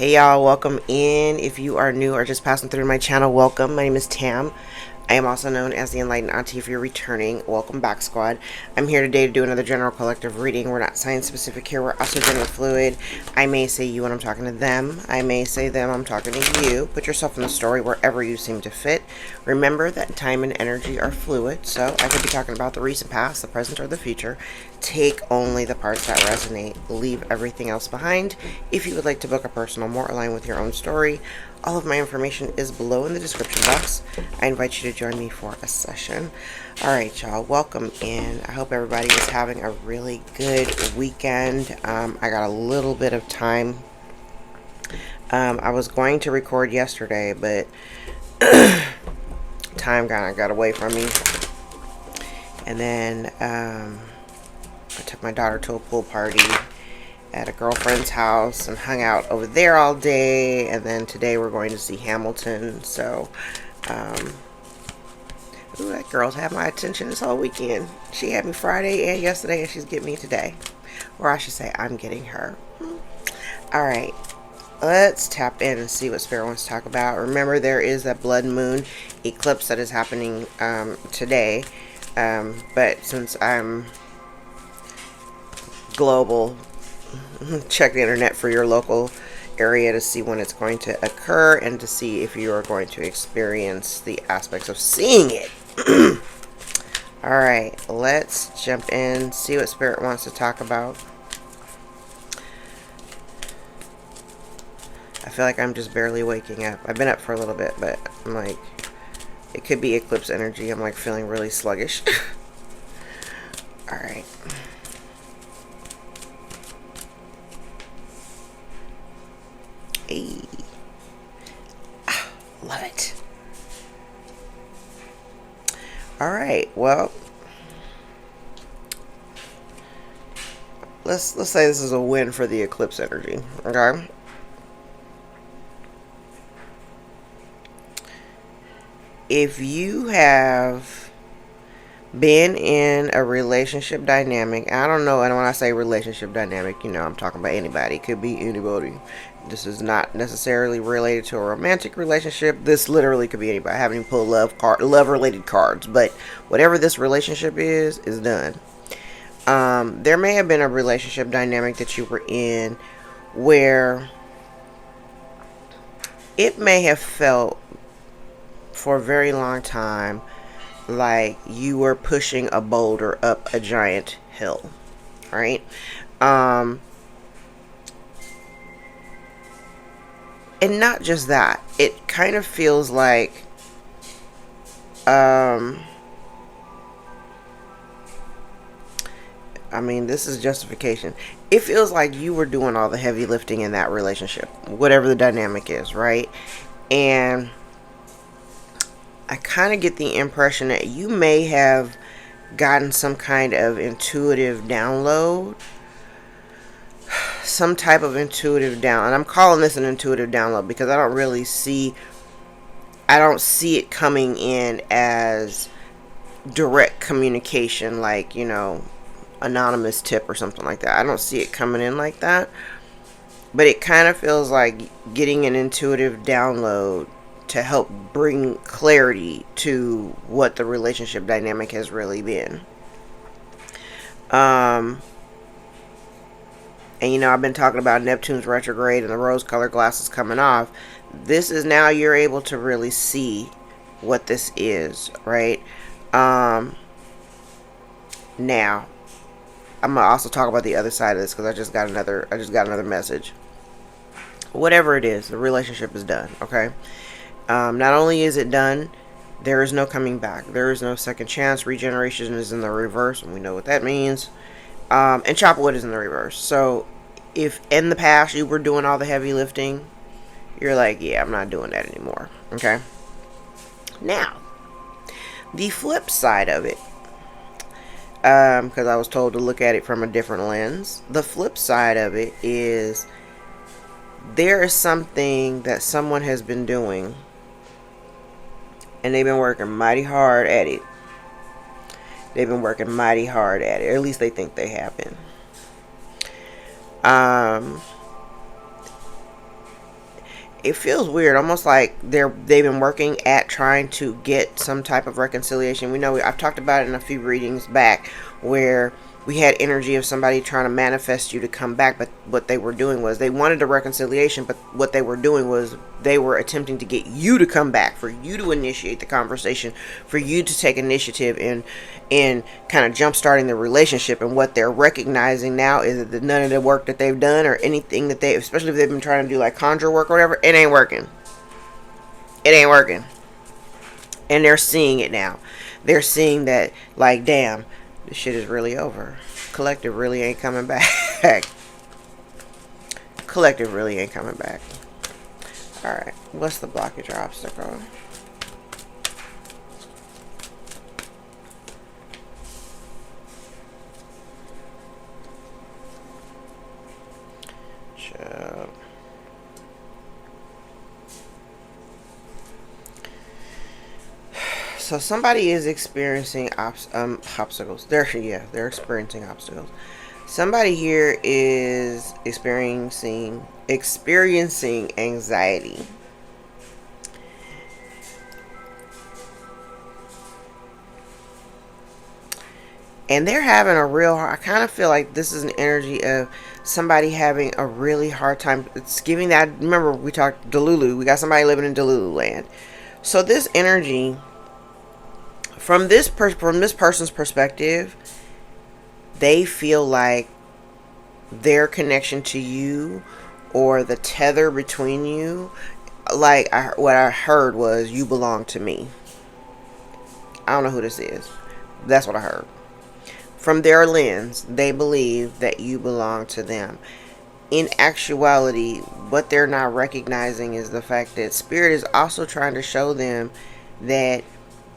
Hey y'all, welcome in. If you are new or just passing through my channel, welcome. My name is Tam. I am also known as the Enlightened Auntie. If you're returning, welcome back, squad. I'm here today to do another general collective reading. We're not science specific here. We're also gender fluid. I may say you when I'm talking to them. I may say them, I'm talking to you. Put yourself in the story wherever you seem to fit. Remember that time and energy are fluid, so I could be talking about the recent past, the present, or the future. Take only the parts that resonate. Leave everything else behind. If you would like to book a personal more aligned with your own story, all of my information is below in the description box. I invite you to join me for a session. Alright, y'all, welcome in. I hope everybody is having a really good weekend. I got a little bit of time. I was going to record yesterday, but time kind of got away from me. And then I took my daughter to a pool party at a girlfriend's house and hung out over there all day, and then today we're going to see Hamilton. So that girl's had my attention this whole weekend. She had me Friday and yesterday, and she's getting me today, or I should say I'm getting her. All right, let's tap in and see what Spirit wants to talk about. Remember, there is that blood moon eclipse that is happening today, but since I'm global, check the internet for your local area to see when it's going to occur and to see if you are going to experience the aspects of seeing it. Alright, let's jump in, see what Spirit wants to talk about. I feel like I'm just barely waking up. I've been up for a little bit, but I'm like, it could be eclipse energy. I'm like feeling really sluggish. Alright. Hey. Love it. Alright, well, let's say this is a win for the eclipse energy, okay? If you have been in a relationship dynamic, I don't know, and when I say relationship dynamic, you know, I'm talking about anybody. It could be anybody. This is not necessarily related to a romantic relationship. This literally could be anybody. I haven't even pulled love related cards, but whatever this relationship is done. There may have been a relationship dynamic that you were in where it may have felt for a very long time like you were pushing a boulder up a giant hill, right? And not just that, it kind of feels like I mean, this is justification. It feels like you were doing all the heavy lifting in that relationship, whatever the dynamic is, right? And I kind of get the impression that you may have gotten some kind of intuitive download, some type of intuitive download. And I'm calling this an intuitive download because I don't see it coming in as direct communication, like, you know, anonymous tip or something like that. I don't see it coming in like that, but it kind of feels like getting an intuitive download to help bring clarity to what the relationship dynamic has really been. And you know, I've been talking about Neptune's retrograde and the rose-colored glasses coming off. This is now you're able to really see what this is, right? Now, I'm gonna also talk about the other side of this because I just got another message. Whatever it is, the relationship is done, okay? Not only is it done, there is no coming back. There is no second chance. Regeneration is in the reverse, and we know what that means. And chop wood is in the reverse. So if in the past you were doing all the heavy lifting, you're like, yeah, I'm not doing that anymore. Okay? Now, the flip side of it, because I was told to look at it from a different lens. The flip side of it is there is something that someone has been doing, and they've been working mighty hard at it. They've been working mighty hard at it. Or at least they think they have been. it feels weird, almost like they've been working at trying to get some type of reconciliation. We know I've talked about it in a few readings back, where we had energy of somebody trying to manifest you to come back, but what they were doing was they wanted a reconciliation, but what they were doing was they were attempting to get you to come back, for you to initiate the conversation, for you to take initiative in kind of jump starting the relationship. And what they're recognizing now is that none of the work that they've done, or anything that they, especially if they've been trying to do like conjure work or whatever, it ain't working. It ain't working. And they're seeing it now. They're seeing that, like, damn, this shit is really over. Collective really ain't coming back. Collective really ain't coming back. Alright, what's the blockage or obstacle? So somebody is experiencing obstacles. They're experiencing obstacles. Somebody here is experiencing anxiety. And they're having a real hard, I kind of feel like this is an energy of somebody having a really hard time. It's giving that, remember we talked Delulu. We got somebody living in Delulu land. So this energy, from this person's perspective, they feel like their connection to you, or the tether between you, like what I heard was, you belong to me. I don't know who this is. That's what I heard. From their lens, they believe that you belong to them. In actuality, what they're not recognizing is the fact that Spirit is also trying to show them that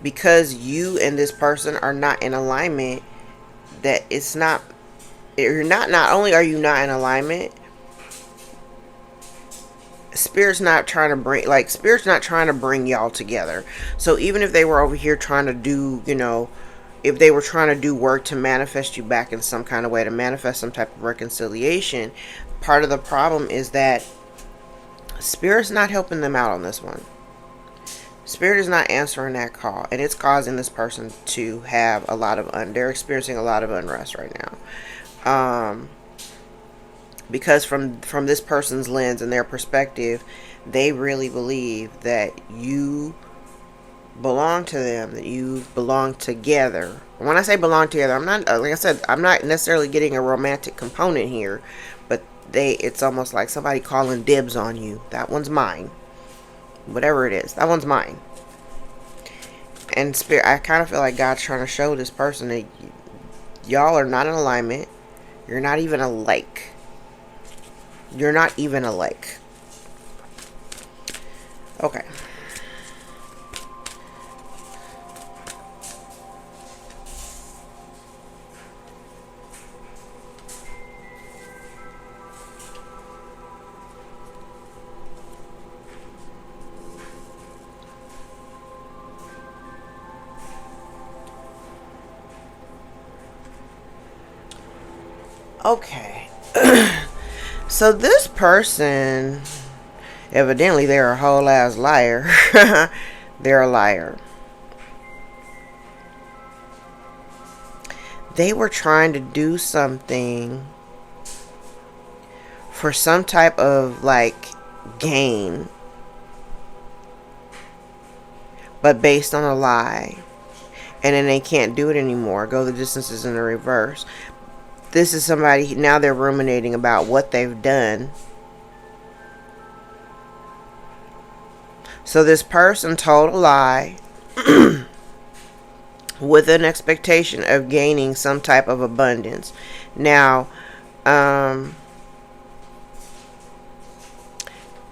because you and this person are not in alignment, that it's not, not only are you not in alignment, Spirit's not trying to bring y'all together. So even if they were over here trying to do, if they were trying to do work to manifest you back in some kind of way, to manifest some type of reconciliation, part of the problem is that Spirit's not helping them out on this one. Spirit is not answering that call, and it's causing this person to have a lot of they're experiencing a lot of unrest right now. Because from this person's lens and their perspective, they really believe that you belong to them, that you belong together. When I say belong together, I'm not, like I said, I'm not necessarily getting a romantic component here, but it's almost like somebody calling dibs on you. That one's mine. Whatever it is, that one's mine. And Spirit, I kind of feel like God's trying to show this person that y'all are not in alignment. You're not even alike. You're not even alike. Okay. Okay. So this person, evidently they're a whole ass liar. They're a liar. They were trying to do something for some type of like gain, but based on a lie. And then they can't do it anymore. Go the distances in the reverse. This is somebody, now they're ruminating about what they've done. So this person told a lie with an expectation of gaining some type of abundance. Now, and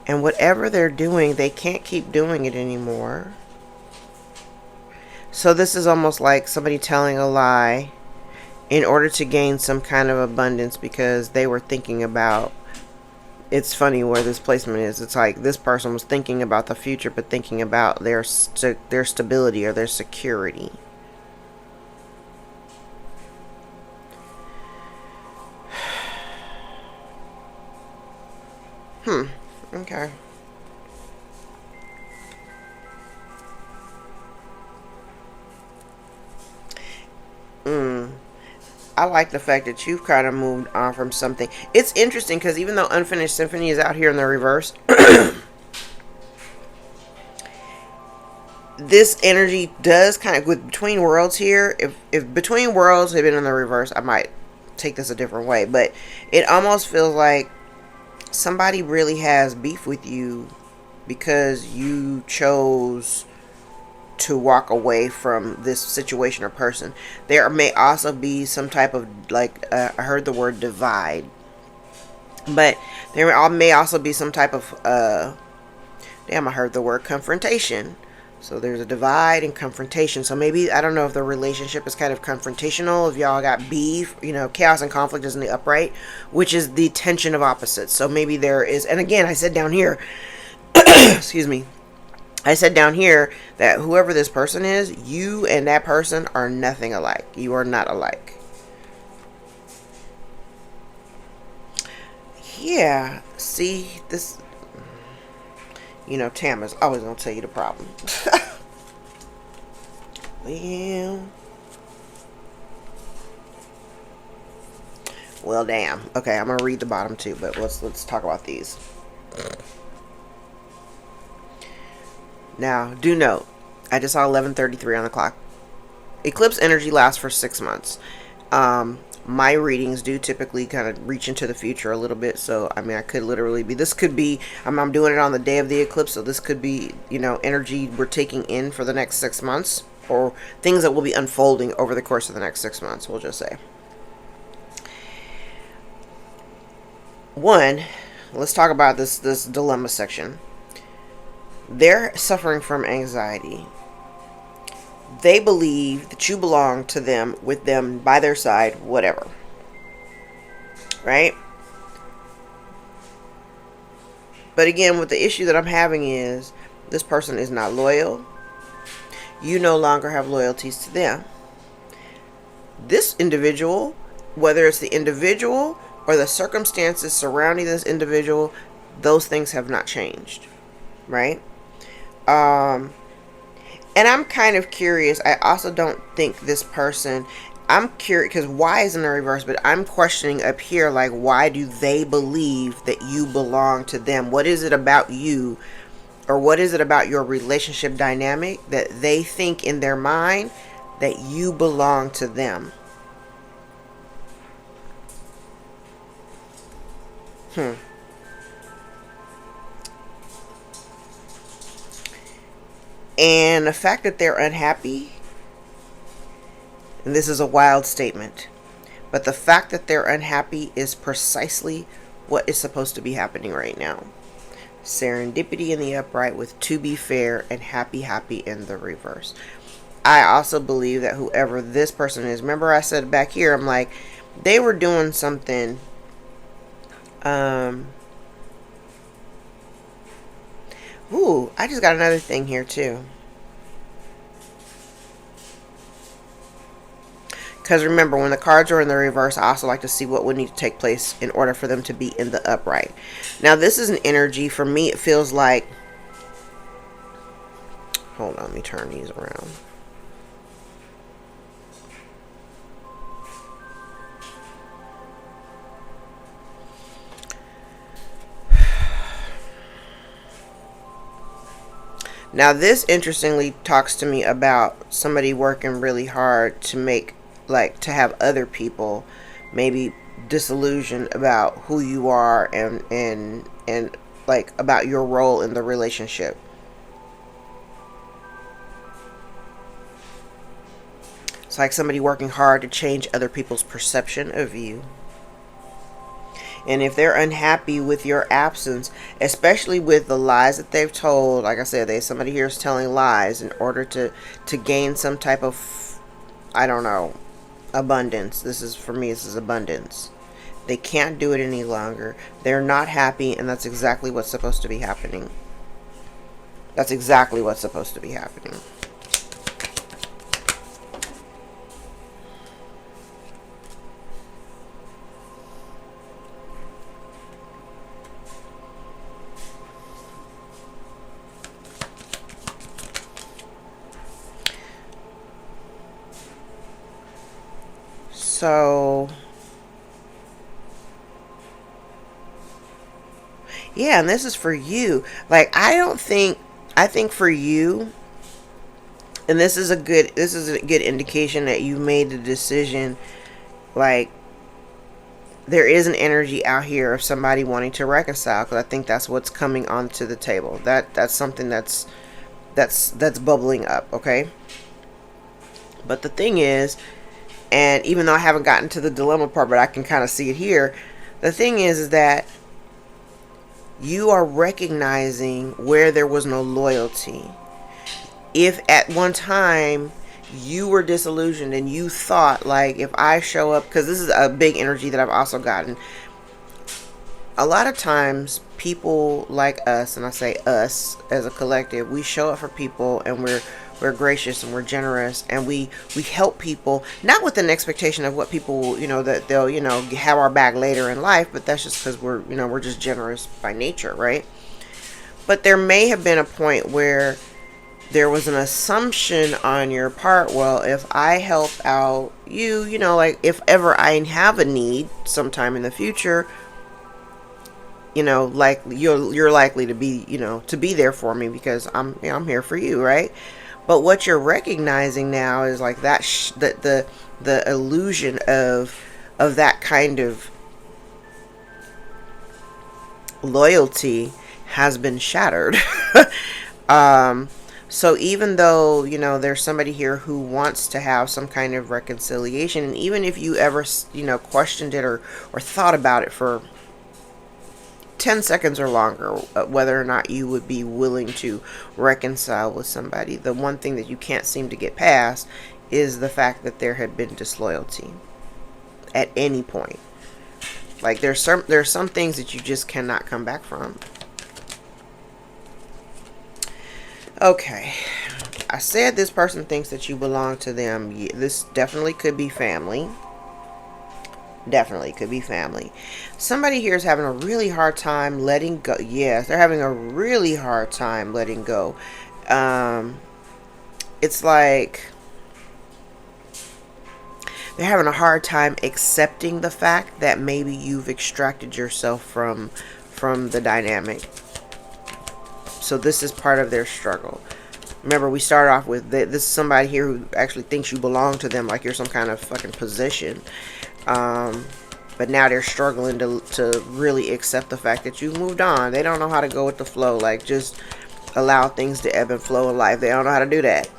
whatever they're doing, they can't keep doing it anymore. So this is almost like somebody telling a lie in order to gain some kind of abundance, because they were thinking about, it's funny where this placement is. It's like this person was thinking about the future, but thinking about their stability or their security. Okay. I like the fact that you've kind of moved on from something. It's interesting because even though Unfinished Symphony is out here in the reverse, this energy does kind of, with Between Worlds here, if Between Worlds had been in the reverse, I might take this a different way. But it almost feels like somebody really has beef with you because you chose to walk away from this situation or person. There may also be some type of, like, I heard the word divide, but there may also be some type of damn, I heard the word confrontation. So there's a divide and confrontation. So maybe, I don't know if the relationship is kind of confrontational, if y'all got beef. Chaos and conflict is in the upright, which is the tension of opposites. So maybe there is, and again, I said down here, excuse me, I said down here that whoever this person is, you and that person are nothing alike. You are not alike. Yeah, see, this, Tam is always going to tell you the problem. Well, damn. Okay, I'm going to read the bottom too, but let's talk about these. Now, do note, I just saw 11:33 on the clock. Eclipse energy lasts for 6 months. My readings do typically kind of reach into the future a little bit. So, I mean, I could literally be, this could be, I'm doing it on the day of the eclipse. So this could be, energy we're taking in for the next 6 months, or things that will be unfolding over the course of the next 6 months, we'll just say. One, let's talk about this dilemma section. They're suffering from anxiety. They believe that you belong to them, with them, by their side, whatever. Right? But again, what the issue that I'm having is, this person is not loyal. You no longer have loyalties to them. This individual, whether it's the individual or the circumstances surrounding this individual, those things have not changed. Right? And I'm kind of curious. I also don't think this person, I'm curious, because why is in the reverse, but I'm questioning up here, like, why do they believe that you belong to them? What is it about you, or what is it about your relationship dynamic that they think in their mind that you belong to them? And the fact that they're unhappy, and this is a wild statement, but the fact that they're unhappy is precisely what is supposed to be happening right now. Serendipity in the upright with to be fair and happy in the reverse. I also believe that whoever this person is, remember I said back here, I'm like, they were doing something, ooh, I just got another thing here too. Because remember, when the cards are in the reverse, I also like to see what would need to take place in order for them to be in the upright. Now, this is an energy, for me, it feels like, hold on, let me turn these around. Now, this interestingly talks to me about somebody working really hard to make, like, to have other people maybe disillusioned about who you are and like about your role in the relationship. It's like somebody working hard to change other people's perception of you. And if they're unhappy with your absence, especially with the lies that they've told, like I said, somebody here is telling lies in order to gain some type of, I don't know, abundance. This is, for me, this is abundance. They can't do it any longer. They're not happy, and that's exactly what's supposed to be happening. That's exactly what's supposed to be happening. So yeah, and this is for you. Like, I think for you, and this is a good indication that you made the decision. Like, there is an energy out here of somebody wanting to reconcile, because I think that's what's coming onto the table. That's something that's bubbling up, okay? But the thing is, and even though I haven't gotten to the dilemma part, but I can kind of see it here, the thing is that you are recognizing where there was no loyalty. If at one time you were disillusioned and you thought, like, if I show up, because this is a big energy that I've also gotten. A lot of times people like us, and I say us as a collective, we show up for people, and we're gracious and we're generous, and we help people, not with an expectation of what people, that they'll, have our back later in life, but that's just because we're just generous by nature, right? But there may have been a point where there was an assumption on your part, well, if I help out you, like, if ever I have a need sometime in the future, like, you're likely to be, to be there for me, because I'm here for you, right? But what you're recognizing now is, like, that the illusion of that kind of loyalty has been shattered. So even though, there's somebody here who wants to have some kind of reconciliation, and even if you ever, questioned it or thought about it for 10 seconds or longer, whether or not you would be willing to reconcile with somebody, the one thing that you can't seem to get past is the fact that there had been disloyalty at any point. Like, there's some things that you just cannot come back from. Okay, I said this person thinks that you belong to them. This definitely could be family. Definitely could be family. Somebody here is having a really hard time letting go. Yes, they're having a really hard time letting go. It's like they're having a hard time accepting the fact that maybe you've extracted yourself from the dynamic. So this is part of their struggle. Remember, we started off with this is somebody here who actually thinks you belong to them, like you're some kind of fucking possession. But now they're struggling to really accept the fact that you've moved on. They don't know how to go with the flow. Like, just allow things to ebb and flow in life. They don't know how to do that.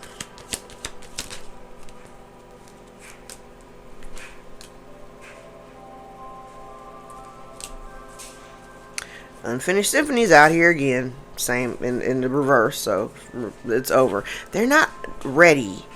Unfinished Symphony's out here again. Same in the reverse, so it's over. They're not ready.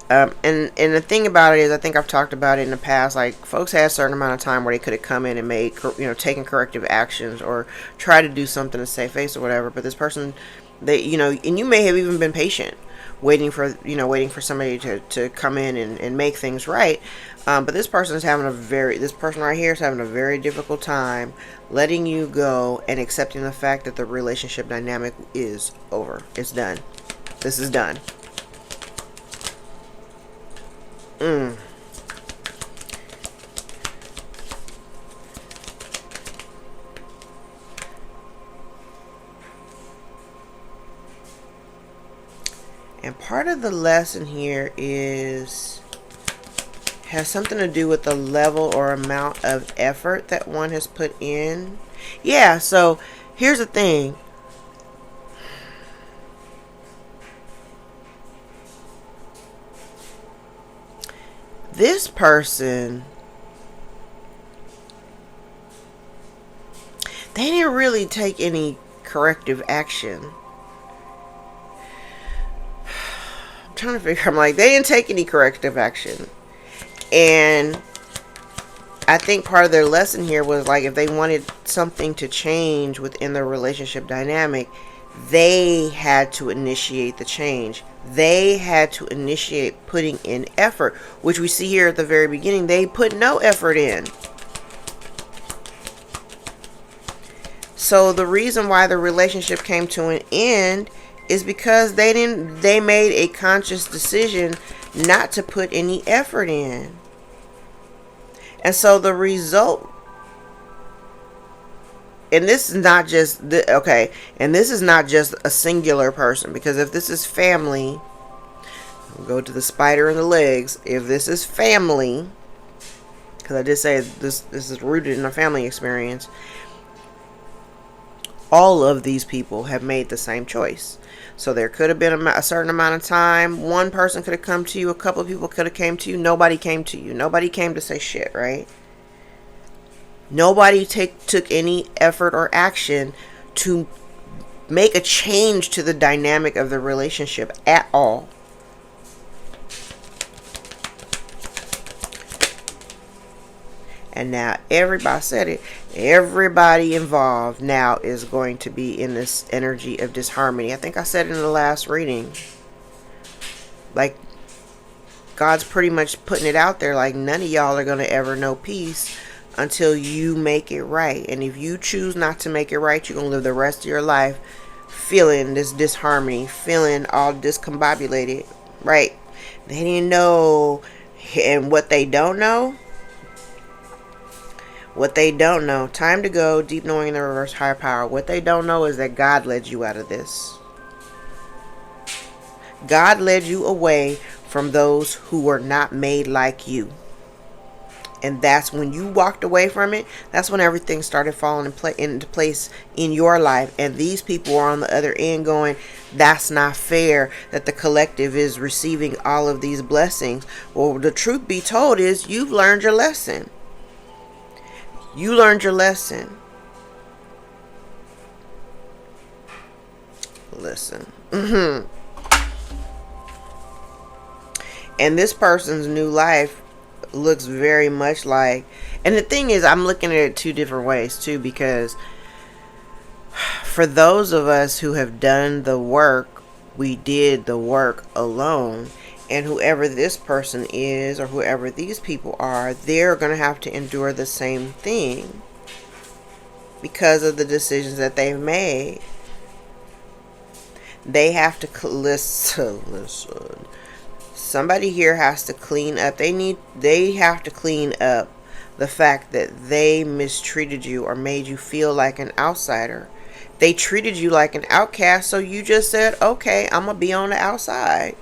And the thing about it is, I think I've talked about it in the past, like, folks had a certain amount of time where they could have come in and made, taken corrective actions or try to do something to save face or whatever. But this person, they, and you may have even been patient, waiting for somebody to come in and make things right. But this person right here is having a very difficult time letting you go and accepting the fact that the relationship dynamic is over. It's done. This is done. And part of the lesson here has something to do with the level or amount of effort that one has put in. Yeah, so here's the thing. This person, they didn't really take any corrective action. I'm trying to figure, I'm like, they didn't take any corrective action. And I think part of their lesson here was, like, if they wanted something to change within their relationship dynamic, they had to initiate the change. They had to initiate putting in effort, which we see here at the very beginning. They put no effort in. So the reason why the relationship came to an end is because they made a conscious decision not to put any effort in. And so the result, and this is not just, okay, and this is not just a singular person, because if this is family, we'll go to the spider and the legs. If this is family, because I did say this is rooted in a family experience, all of these people have made the same choice. So there could have been a certain amount of time. One person could have come to you. A couple of people could have came to you. Nobody came to you. Nobody came to say shit, right? Nobody took any effort or action to make a change to the dynamic of the relationship at all. And now everybody said it. Everybody involved now is going to be in this energy of disharmony. I think I said in the last reading, like, God's pretty much putting it out there, like, none of y'all are going to ever know peace until you make it right. And if you choose not to make it right, you're going to live the rest of your life feeling this disharmony, feeling all discombobulated, right? They didn't know. And what they don't know, time to go, deep knowing in the reverse higher power. What they don't know is that God led you out of this. God led you away from those who were not made like you. And that's when you walked away from it. That's when everything started falling into place in your life. And these people are on the other end going, that's not fair that the collective is receiving all of these blessings. Well, the truth be told is you've learned your lesson. You learned your lesson. Listen. And this person's new life looks very much like, and the thing is, I'm looking at it two different ways too, because for those of us who have done the work, we did the work alone. And whoever this person is, or whoever these people are, they're going to have to endure the same thing because of the decisions that they've made. They have to listen. Somebody here has to clean up. They have to clean up the fact that they mistreated you or made you feel like an outsider. They treated you like an outcast, so you just said, okay, I'm going to be on the outside.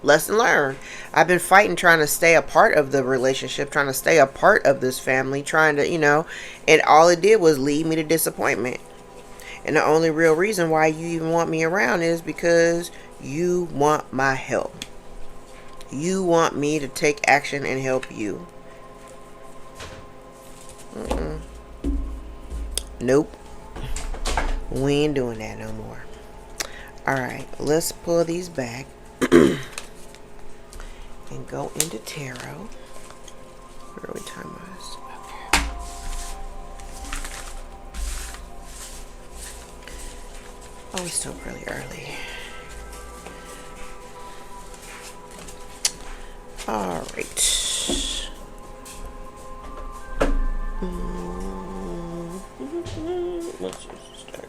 Lesson learned. I've been fighting, trying to stay a part of the relationship, trying to stay a part of this family, trying to, and all it did was lead me to disappointment. And the only real reason why you even want me around is because you want my help. You want me to take action and help you. Nope. We ain't doing that no more. Alright, let's pull these back. And go into tarot. Where are we time-wise? Okay. Oh, it's still really early. Alright. Let's just start.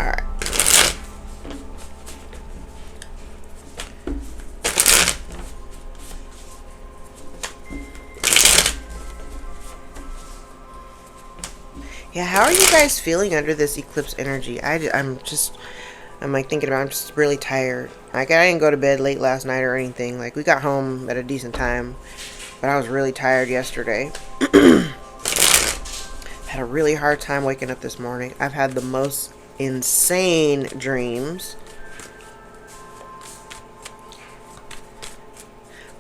Alright. Yeah, how are you guys feeling under this eclipse energy? I'm like thinking about it. I'm just really tired. Like, I didn't go to bed late last night or anything. Like, we got home at a decent time, but I was really tired yesterday. Had a really hard time waking up this morning. I've had the most insane dreams,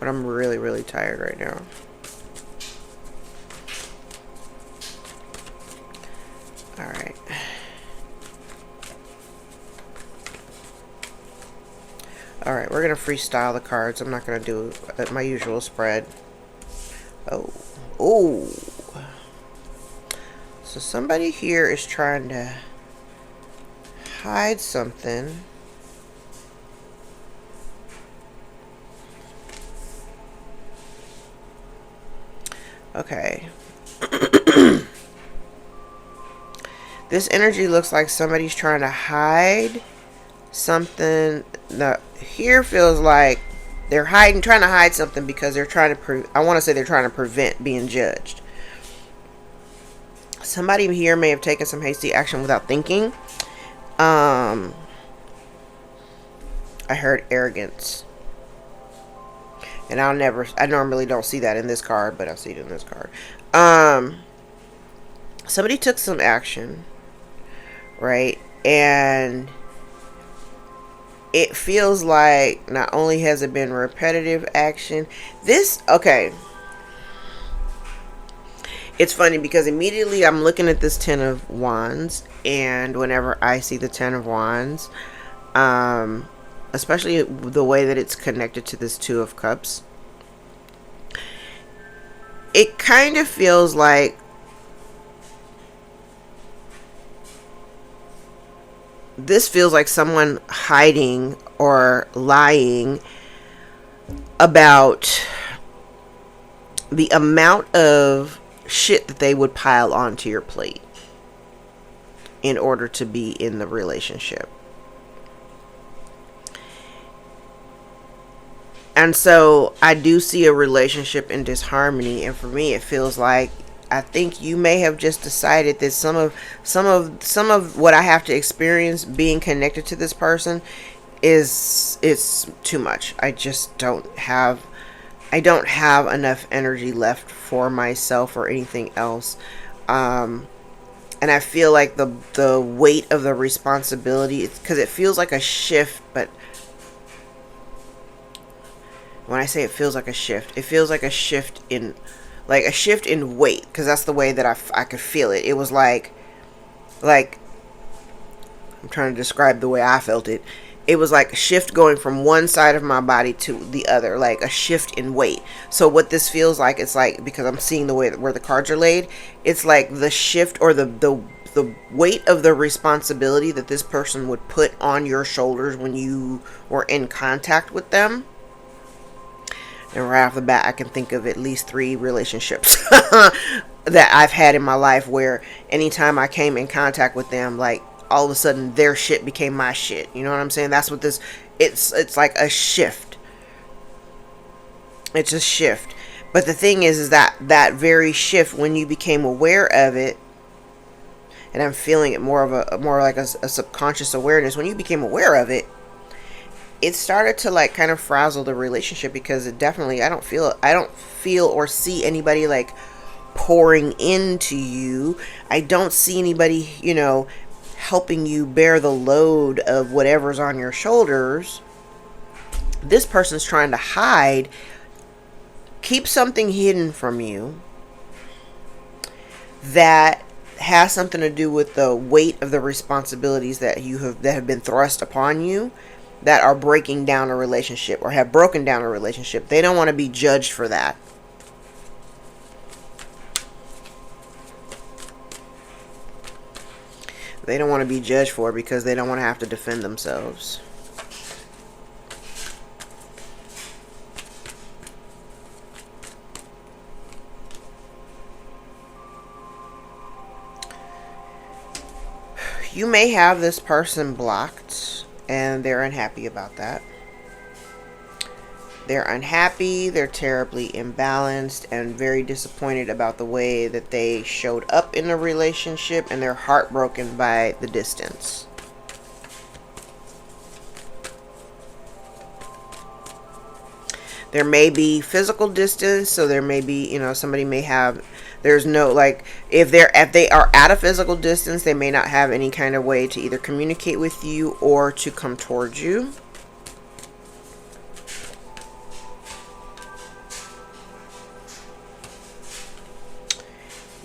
but I'm really, really tired right now. Alright. Alright, we're going to freestyle the cards. I'm not going to do my usual spread. Oh. So somebody here is trying to hide something. Okay. This energy looks like somebody's trying to hide something. Now, here feels like They're trying to hide something because they're trying to, I want to say they're trying to prevent being judged. Somebody here may have taken some hasty action without thinking. I heard arrogance. And I normally don't see that in this card, but I see it in this card. Somebody took some action, right? And it feels like not only has it been repetitive action, okay. It's funny because immediately I'm looking at this Ten of Wands, and whenever I see the Ten of Wands, especially the way that it's connected to this Two of Cups, it kind of feels like this feels like someone hiding or lying about the amount of shit that they would pile onto your plate in order to be in the relationship. And so I do see a relationship in disharmony, and for me it feels like I think you may have just decided that some of what I have to experience being connected to this person is too much. I just don't have enough energy left for myself or anything else. And I feel like the weight of the responsibility, because it feels like a shift, but when I say it feels like a shift, it feels like a shift in weight, because that's the way that I could feel it. It was like I'm trying to describe the way I felt it. It was like a shift going from one side of my body to the other, like a shift in weight. So what this feels like, it's like, because I'm seeing the way where the cards are laid, it's like the shift or the weight of the responsibility that this person would put on your shoulders when you were in contact with them. And right off the bat, I can think of at least 3 relationships that I've had in my life where anytime I came in contact with them, like, all of a sudden their shit became my shit. You know what I'm saying? That's what this, it's like a shift. It's a shift. But the thing is that very shift, when you became aware of it, and I'm feeling it more like a subconscious awareness, when you became aware of it, it started to like kind of frazzle the relationship, because it definitely, I don't feel or see anybody like pouring into you. I don't see anybody, helping you bear the load of whatever's on your shoulders. This person's trying to hide, keep something hidden from you that has something to do with the weight of the responsibilities that have been thrust upon you, that are breaking down a relationship or have broken down a relationship. They don't want to be judged for that. They don't want to be judged for it because they don't want to have to defend themselves. You may have this person blocked, and they're unhappy about that. They're unhappy, they're terribly imbalanced, and very disappointed about the way that they showed up in a relationship, and they're heartbroken by the distance. There may be physical distance, so there may be, somebody may have, there's no, like, if they are at a physical distance, they may not have any kind of way to either communicate with you or to come towards you.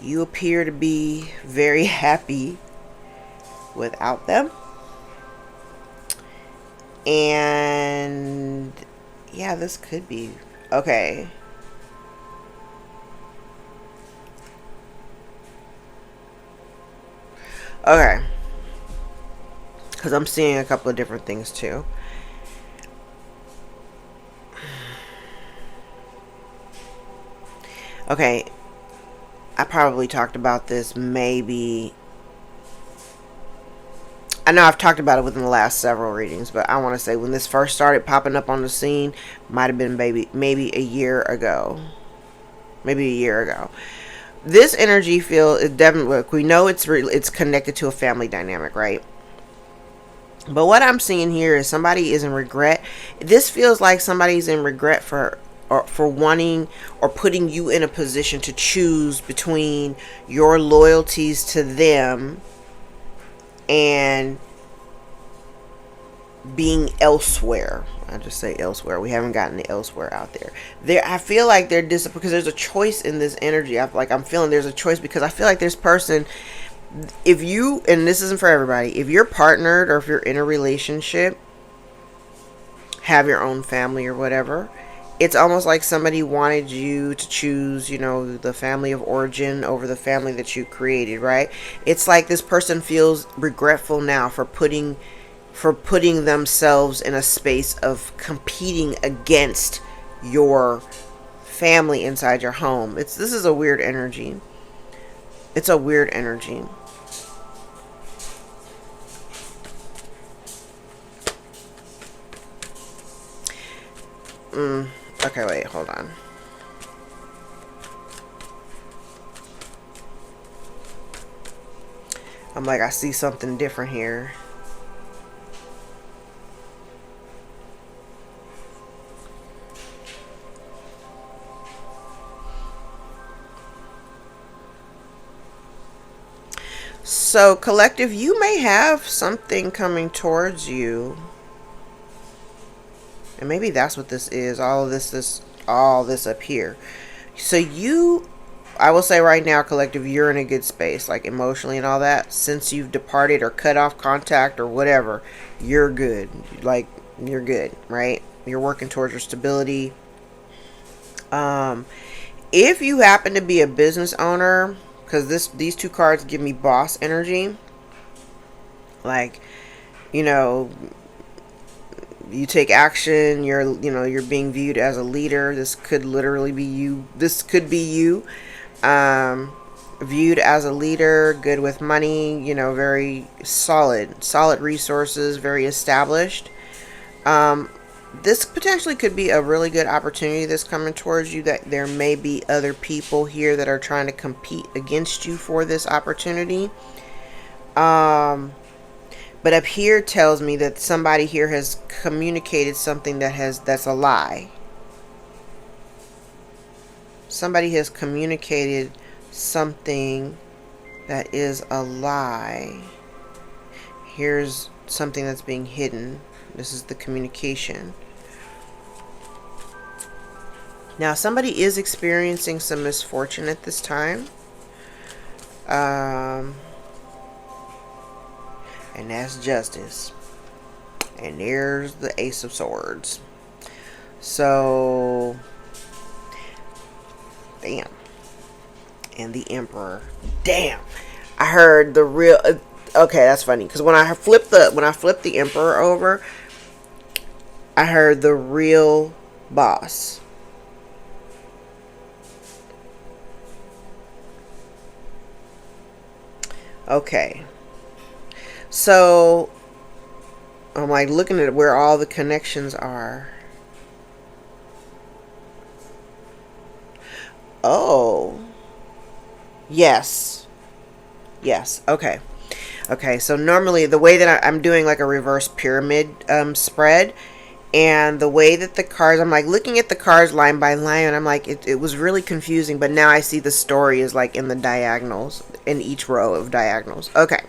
You appear to be very happy without them. And yeah, this could be okay. Okay. Because I'm seeing a couple of different things too. Okay. I probably talked about this maybe I know I've talked about it within the last several readings, but I want to say when this first started popping up on the scene, might have been maybe a year ago. Maybe a year ago. This energy field is definitely, we know it's connected to a family dynamic, right? But what I'm seeing here is somebody is in regret. This feels like somebody's in regret for wanting or putting you in a position to choose between your loyalties to them and being elsewhere. I just say elsewhere. We haven't gotten the elsewhere out there. I feel like they're because there's a choice in this energy. I'm feeling there's a choice because I feel like this person, if you, and this isn't for everybody, if you're partnered or if you're in a relationship, have your own family or whatever, it's almost like somebody wanted you to choose, the family of origin over the family that you created, right? It's like this person feels regretful now for putting themselves in a space of competing against your family inside your home. This is a weird energy. It's a weird energy. Okay, wait, hold on. I'm like, I see something different here. So, collective, you may have something coming towards you. And maybe that's what this is. All this up here. So I will say right now, collective, you're in a good space, like emotionally and all that. Since you've departed or cut off contact or whatever, you're good. Like, you're good, right? You're working towards your stability. If you happen to be a business owner, because these two cards give me boss energy. Like, you take action, you're being viewed as a leader. This could literally be you. This could be you. Viewed as a leader, good with money, very solid resources, very established. This potentially could be a really good opportunity that's coming towards you, that there may be other people here that are trying to compete against you for this opportunity. But up here tells me that somebody here has communicated something that's a lie. Somebody has communicated something that is a lie. Here's something that's being hidden. This is the communication. Now, somebody is experiencing some misfortune at this time. And that's justice. And there's the Ace of Swords. So, damn. And the Emperor. Damn. I heard the real. Okay, that's funny, because when I flipped the Emperor over, I heard the real boss. Okay. So, I'm like looking at where all the connections are. Oh. Yes. Yes. Okay. Okay. So normally the way that I'm doing like a reverse pyramid spread, and the way that the cards, I'm like looking at the cards line by line, and I'm like, it was really confusing, but now I see the story is like in the diagonals, in each row of diagonals. Okay.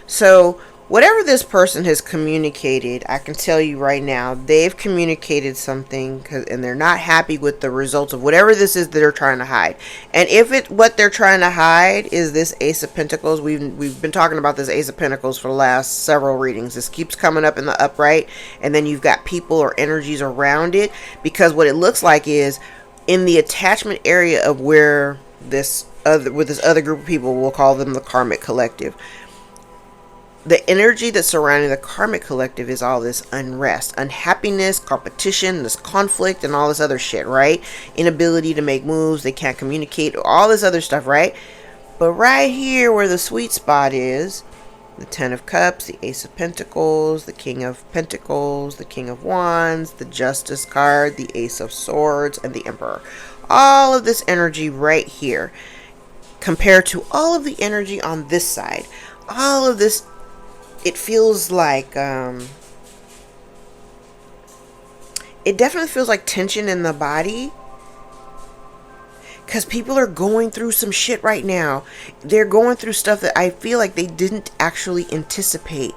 So whatever this person has communicated, I can tell you right now, they've communicated something, and they're not happy with the results of whatever this is that they're trying to hide. And if what they're trying to hide is this Ace of Pentacles, we've been talking about this Ace of Pentacles for the last several readings. This keeps coming up in the upright, and then you've got people or energies around it, because what it looks like is in the attachment area of where this other group of people, we'll call them the Karmic Collective. The energy that's surrounding the Karmic Collective is all this unrest, unhappiness, competition, this conflict, and all this other shit, right? Inability to make moves, they can't communicate, all this other stuff, right? But right here where the sweet spot is, the Ten of Cups, the Ace of Pentacles, the King of Pentacles, the King of Wands, the Justice card, the Ace of Swords, and the Emperor. All of this energy right here compared to all of the energy on this side. All of this, it feels like, it definitely feels like tension in the body. Because people are going through some shit right now. They're going through stuff that I feel like they didn't actually anticipate.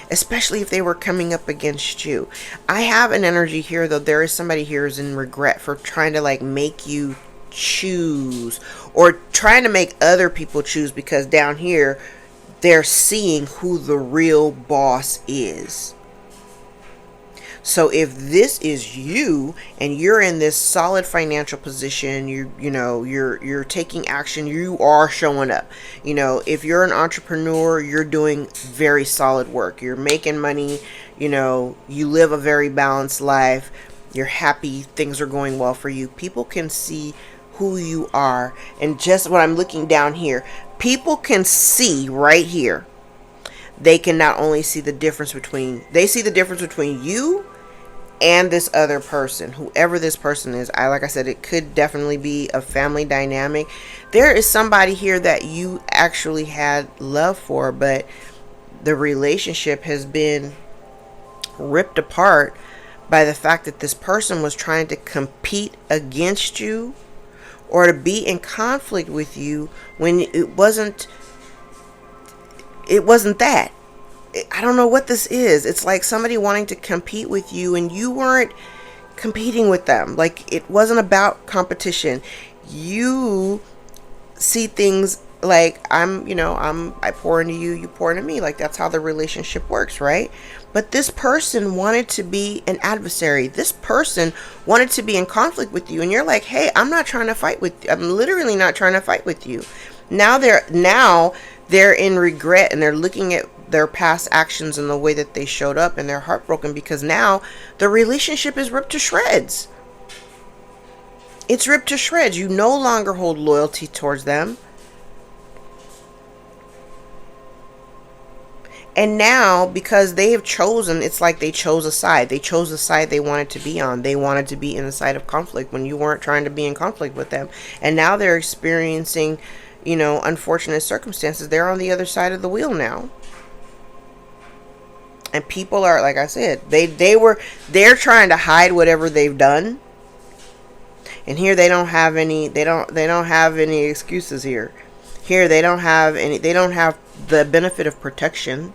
Especially if they were coming up against you. I have an energy here, though. There is somebody here who's in regret for trying to like make you choose. Or trying to make other people choose. Because down here, they're seeing who the real boss is. So if this is you and you're in this solid financial position, you're taking action, you are showing up. If you're an entrepreneur, you're doing very solid work. You're making money, you live a very balanced life. You're happy, things are going well for you. People can see who you are. And just when I'm looking down here, people can see right here. They can not only see the difference between you and this other person, whoever this person is. Like I said, it could definitely be a family dynamic. There is somebody here that you actually had love for, but the relationship has been ripped apart by the fact that this person was trying to compete against you or to be in conflict with you when it wasn't that. I don't know what this is. It's like somebody wanting to compete with you and you weren't competing with them. Like, it wasn't about competition. You see things like I pour into you, you pour into me. Like, that's how the relationship works, right? But this person wanted to be an adversary. This person wanted to be in conflict with you. And you're like, hey, I'm not trying to fight with you. I'm literally not trying to fight with you. Now they're in regret and they're looking at their past actions and the way that they showed up, and they're heartbroken because now the relationship is ripped to shreds. It's ripped to shreds. You no longer hold loyalty towards them. And now, because they have chosen, it's like they chose a side. They chose the side they wanted to be on. They wanted to be in the side of conflict when you weren't trying to be in conflict with them. And now they're experiencing, unfortunate circumstances. They're on the other side of the wheel now. And people are, like I said, they're trying to hide whatever they've done. And here they don't have any excuses here. Here they don't have the benefit of protection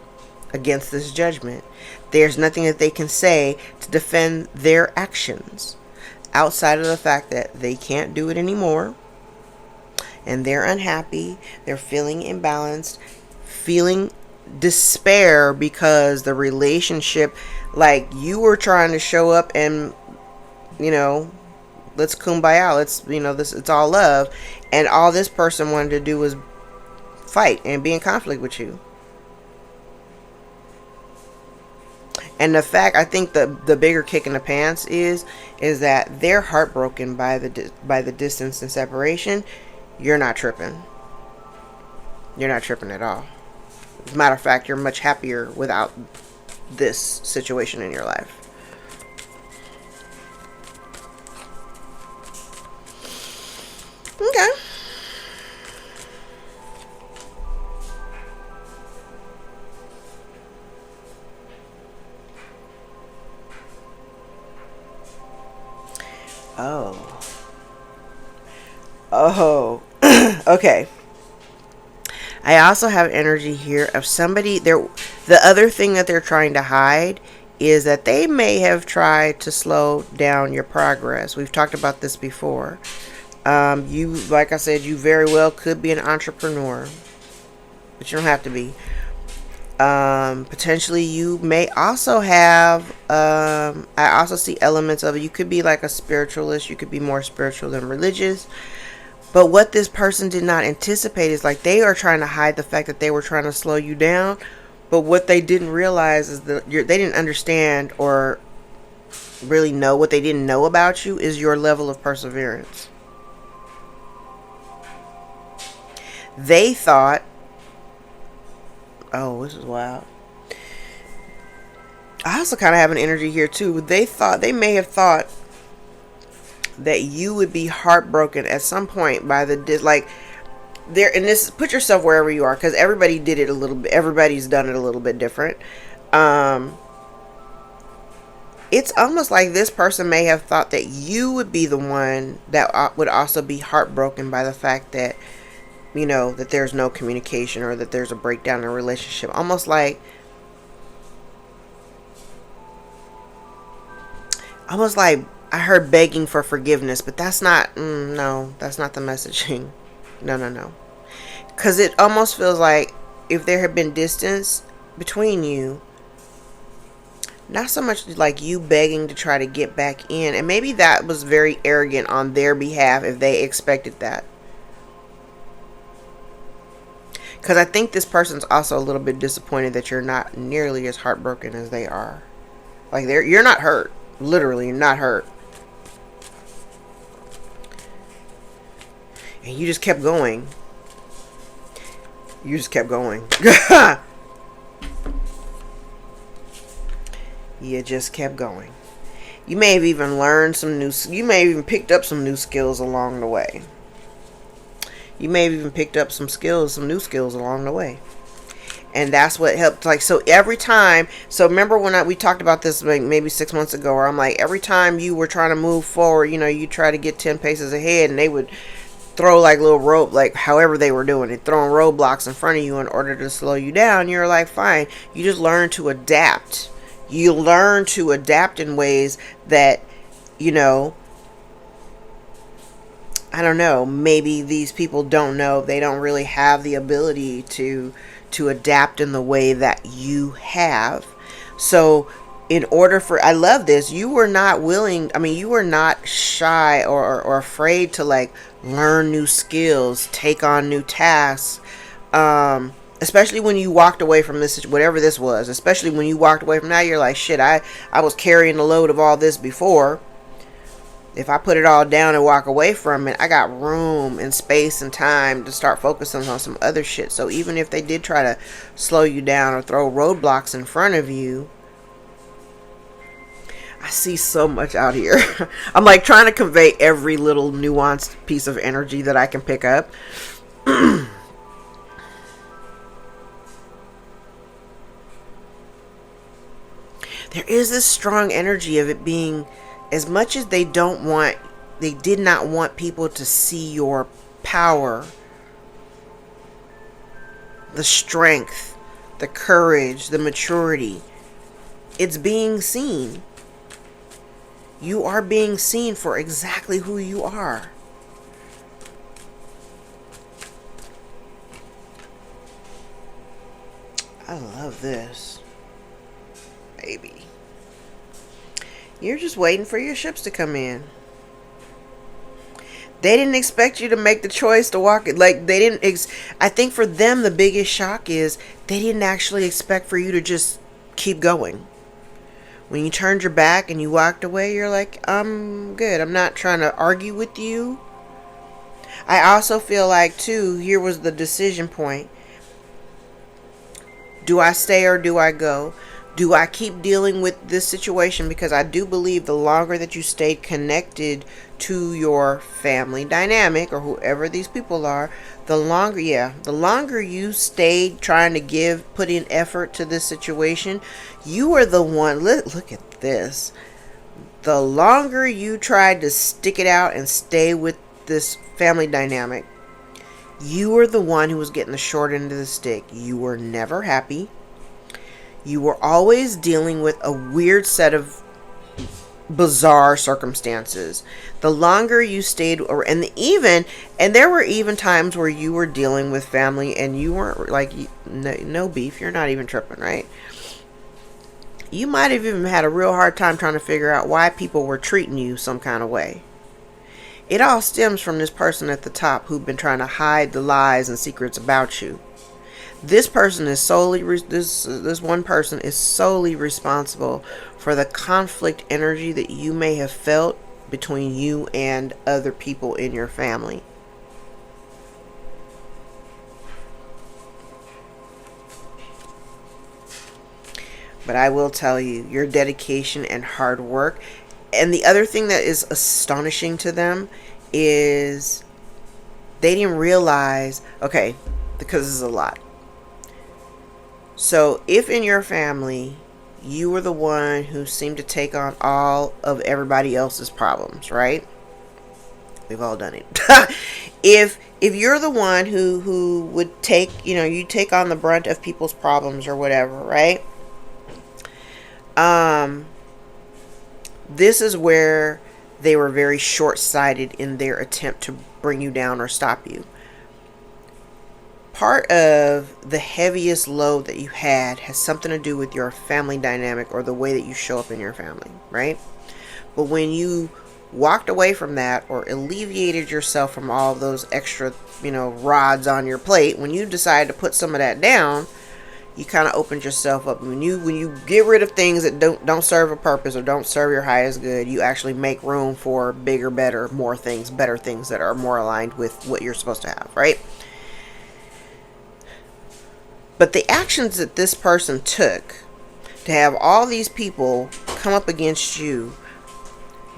against this judgment. There's nothing that they can say to defend their actions outside of the fact that they can't do it anymore. And they're unhappy. They're feeling imbalanced, feeling despair because the relationship, like, you were trying to show up and let's kumbaya, let's it's all love, and all this person wanted to do was fight and be in conflict with you. And the fact, I think the bigger kick in the pants is that they're heartbroken by the distance and separation. You're not tripping. You're not tripping at all. As a matter of fact, you're much happier without this situation in your life. Okay. Oh. Okay. I also have energy here of somebody there. The other thing that they're trying to hide is that they may have tried to slow down your progress. We've talked about this before. You, like I said, you very well could be an entrepreneur, but you don't have to be. Potentially you may also have, I also see elements of it. You could be like a spiritualist. You could be more spiritual than religious. But what this person did not anticipate is, like, they are trying to hide the fact that they were trying to slow you down. But what they didn't realize is that they didn't understand or really know, what they didn't know about you is your level of perseverance. They thought Oh, this is wild. I also kind of have an energy here too. They may have thought that you would be heartbroken at some point by like there. And this, put yourself wherever you are, because everybody did it a little bit. Everybody's done it a little bit different. Um, it's almost like this person may have thought that you would be the one that would also be heartbroken by the fact that, that there's no communication or that there's a breakdown in a relationship. Almost like I heard begging for forgiveness, but that's not, no, that's not the messaging. No, no, no. Because it almost feels like if there had been distance between you, not so much like you begging to try to get back in. And maybe that was very arrogant on their behalf if they expected that. Because I think this person's also a little bit disappointed that you're not nearly as heartbroken as they are. Like, you're not hurt. Literally, you're not hurt. And you just kept going. You just kept going. You just kept going. You may have even learned you may have even picked up some new skills along the way. You may have even picked up some new skills along the way. And that's what helped. Like, so every time, remember when we talked about this like maybe 6 months ago, where I'm like, every time you were trying to move forward, you try to get 10 paces ahead, and they would throw like little rope, like however they were doing it, throwing roadblocks in front of you in order to slow you down. You're like, fine. You just learn to adapt. You learn to adapt in ways that, I don't know, maybe these people don't know. They don't really have the ability to adapt in the way that you have. So in order for, I love this, you were not willing, you were not shy or afraid to like learn new skills, take on new tasks, especially when you walked away from this, whatever this was, especially when you walked away from that, you're like, shit, I was carrying the load of all this before. If I put it all down and walk away from it, I got room and space and time to start focusing on some other shit. So even if they did try to slow you down or throw roadblocks in front of you, I see so much out here. I'm like trying to convey every little nuanced piece of energy that I can pick up. There is this strong energy of it being, as much as they did not want people to see your power, the strength, the courage, the maturity. It's being seen. You are being seen for exactly who you are. I love this. Baby. You're just waiting for your ships to come in. They didn't expect you to make the choice to walk it. Like, they didn't. I think for them, the biggest shock is they didn't actually expect for you to just keep going. When you turned your back and you walked away, you're like, I'm good. I'm not trying to argue with you. I also feel like, too, here was the decision point. Do I stay or do I go? Do I keep dealing with this situation? Because I do believe the longer that you stay connected to your family dynamic or whoever these people are, the longer you stayed trying to put in effort to this situation, you are the one. Look at this. The longer you tried to stick it out and stay with this family dynamic, you were the one who was getting the short end of the stick. You were never happy. You were always dealing with a weird set of bizarre circumstances. The longer you stayed, and there were even times where you were dealing with family and you weren't like, no beef, you're not even tripping, right? You might have even had a real hard time trying to figure out why people were treating you some kind of way. It all stems from this person at the top who've been trying to hide the lies and secrets about you. This person is this one person is solely responsible for the conflict energy that you may have felt between you and other people in your family. But I will tell you, your dedication and hard work. And the other thing that is astonishing to them is they didn't realize, okay, because this is a lot. So if in your family, you were the one who seemed to take on all of everybody else's problems, right? We've all done it. if you're the one who would take, you take on the brunt of people's problems or whatever, right? This is where they were very short-sighted in their attempt to bring you down or stop you. Part of the heaviest load that you had has something to do with your family dynamic or the way that you show up in your family, right? But when you walked away from that or alleviated yourself from all of those extra, rods on your plate, when you decided to put some of that down, you kind of opened yourself up. When you get rid of things that don't serve a purpose or don't serve your highest good, you actually make room for bigger, better, more things, better things that are more aligned with what you're supposed to have, right? But the actions that this person took to have all these people come up against you,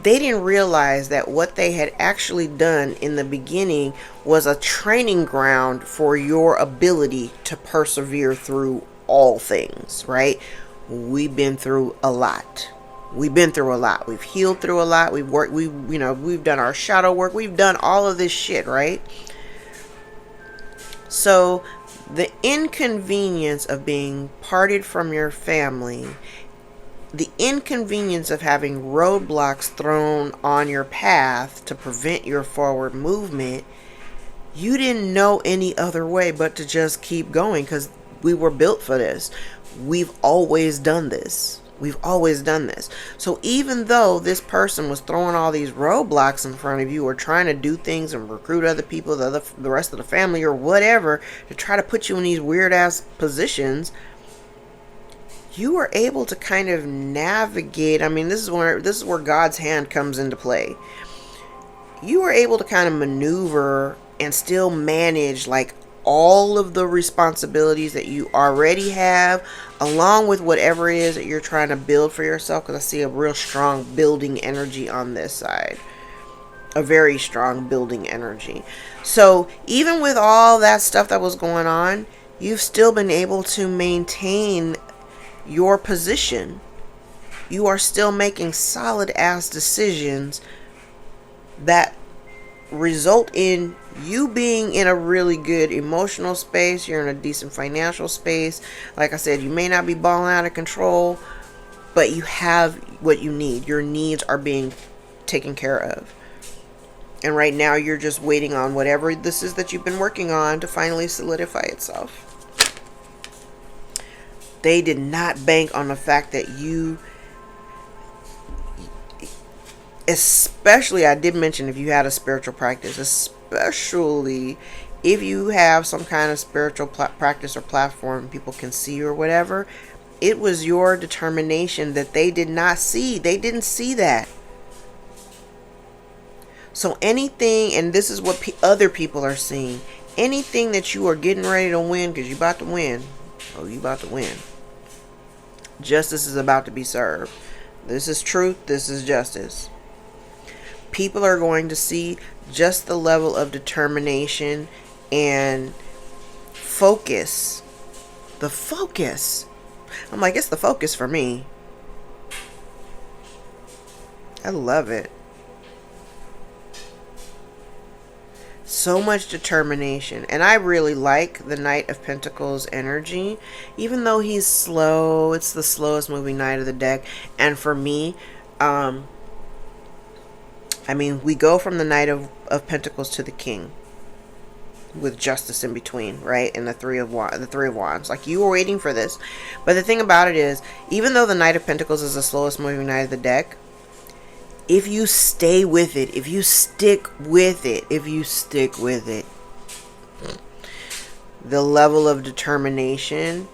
they didn't realize that what they had actually done in the beginning was a training ground for your ability to persevere through all things, right? We've been through a lot. We've healed through a lot. We've worked, we've done our shadow work. We've done all of this shit, right? So the inconvenience of being parted from your family, the inconvenience of having roadblocks thrown on your path to prevent your forward movement, you didn't know any other way but to just keep going, because we were built for this. We've always done this. So even though this person was throwing all these roadblocks in front of you or trying to do things and recruit other people, the rest of the family or whatever, to try to put you in these weird ass positions, you were able to kind of navigate. I mean, this is where God's hand comes into play. You were able to kind of maneuver and still manage like all of the responsibilities that you already have, along with whatever it is that you're trying to build for yourself, because I see a real strong building energy on this side. A very strong building energy. So even with all that stuff that was going on, you've still been able to maintain your position. You are still making solid ass decisions that result in you being in a really good emotional space. You're in a decent financial space. Like I said, you may not be balling out of control, but you have what you need. Your needs are being taken care of. And right now you're just waiting on whatever this is that you've been working on to finally solidify itself. They did not bank on the fact that you, especially, I did mention if you had a spiritual practice, especially if you have some kind of spiritual practice or platform people can see or whatever, it was your determination that they did not see. They didn't see that. So anything, and this is what other people are seeing, anything that you are getting ready to win, because you're about to win. Oh, you about to win. Justice is about to be served. This is truth. This is justice. People are going to see just the level of determination and focus. The focus. I'm like, it's the focus for me. I love it. So much determination. And I really like the Knight of Pentacles energy. Even though he's slow, it's the slowest moving knight of the deck. And for me, I mean, we go from the Knight of Pentacles to the King, with justice in between, right? And the Three of Wands. Like, you were waiting for this. But the thing about it is, even though the Knight of Pentacles is the slowest moving knight of the deck, if you stay with it, if you stick with it, the level of determination,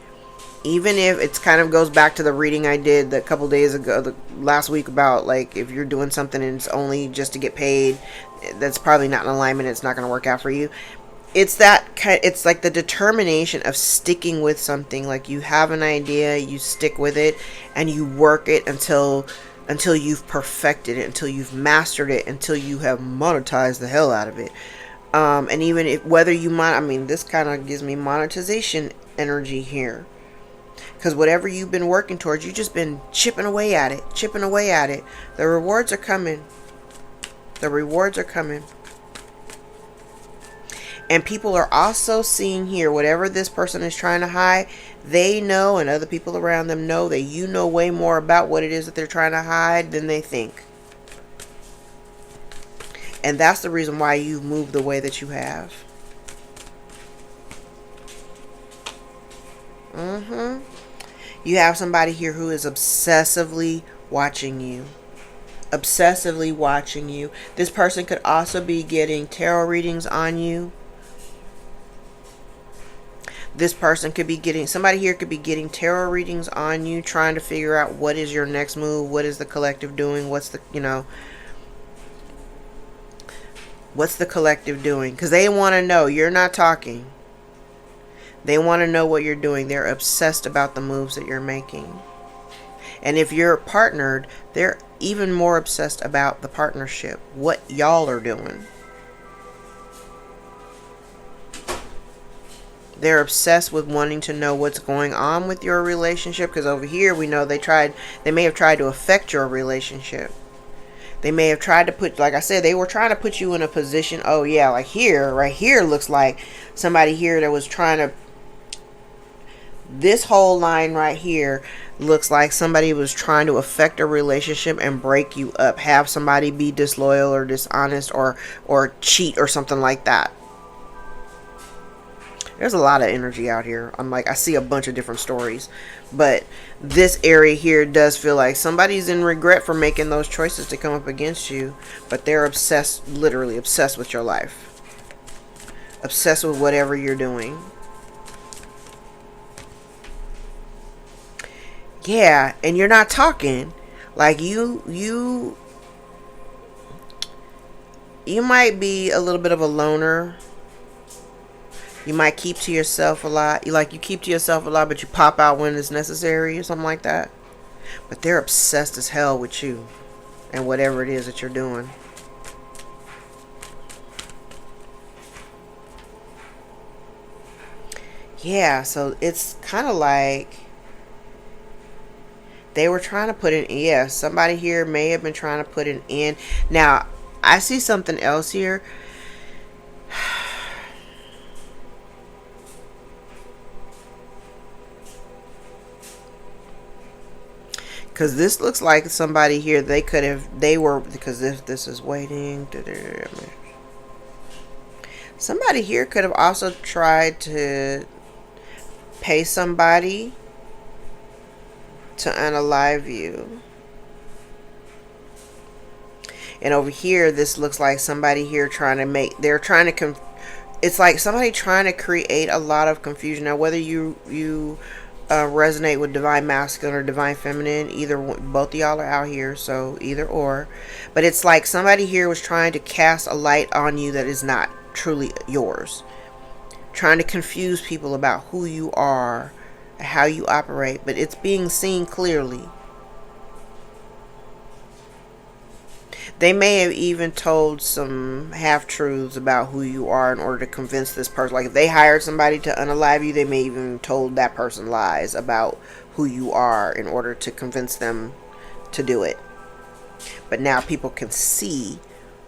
even if it's kind of goes back to the reading I did a couple days ago, last week, about like, if you're doing something and it's only just to get paid, that's probably not in alignment. It's not going to work out for you. it's that kind, it's like the determination of sticking with something. Like you have an idea, you stick with it, and you work it until you've perfected it, until you've mastered it, until you have monetized the hell out of it. And even if whether you I mean, this kind of gives me monetization energy here, because whatever you've been working towards, you've just been chipping away at it, chipping away at it. The rewards are coming. The rewards are coming. And people are also seeing here, whatever this person is trying to hide, they know, and other people around them know, that you know way more about what it is that they're trying to hide than they think. And that's the reason why you've moved the way that you have. You have somebody here who is obsessively watching you. Obsessively watching you. This person could also be getting tarot readings on you. This person could be getting, somebody here could be getting tarot readings on you, trying to figure out what is your next move, what is the collective doing, what's the, what's the collective doing? Because they want to know. You're not talking. They want to know what you're doing. They're obsessed about the moves that you're making. And if you're partnered, they're even more obsessed about the partnership, what y'all are doing. They're obsessed with wanting to know what's going on with your relationship, because over here we know they may have tried to affect your relationship. They may have tried to put, like I said, they were trying to put you in a position. Oh yeah, like here, right here looks like somebody here that was trying to, this whole line right here looks like somebody was trying to affect a relationship and break you up, have somebody be disloyal or dishonest or cheat or something like that. There's a lot of energy out here. I see a bunch of different stories. But this area here does feel like somebody's in regret for making those choices to come up against you. But they're obsessed, literally obsessed with your life. Obsessed with whatever you're doing. Yeah, and you're not talking. Like you might be a little bit of a loner. You might keep to yourself a lot. You keep to yourself a lot, but you pop out when it's necessary or something like that. But they're obsessed as hell with you and whatever it is that you're doing. Yeah, so it's kind of like they were trying to put an end. Yeah, somebody here may have been trying to put an end. Now, I see something else here. Because this looks like somebody here, because if this is waiting. Somebody here could have also tried to pay somebody to unalive you. And over here, this looks like somebody here it's like somebody trying to create a lot of confusion. Now, whether you resonate with divine masculine or divine feminine, both of y'all are out here, so either or. But it's like somebody here was trying to cast a light on you that is not truly yours, trying to confuse people about who you are, how you operate, but it's being seen clearly. They may have even told some half-truths about who you are in order to convince this person. Like if they hired somebody to unalive you, they may even told that person lies about who you are in order to convince them to do it. But now people can see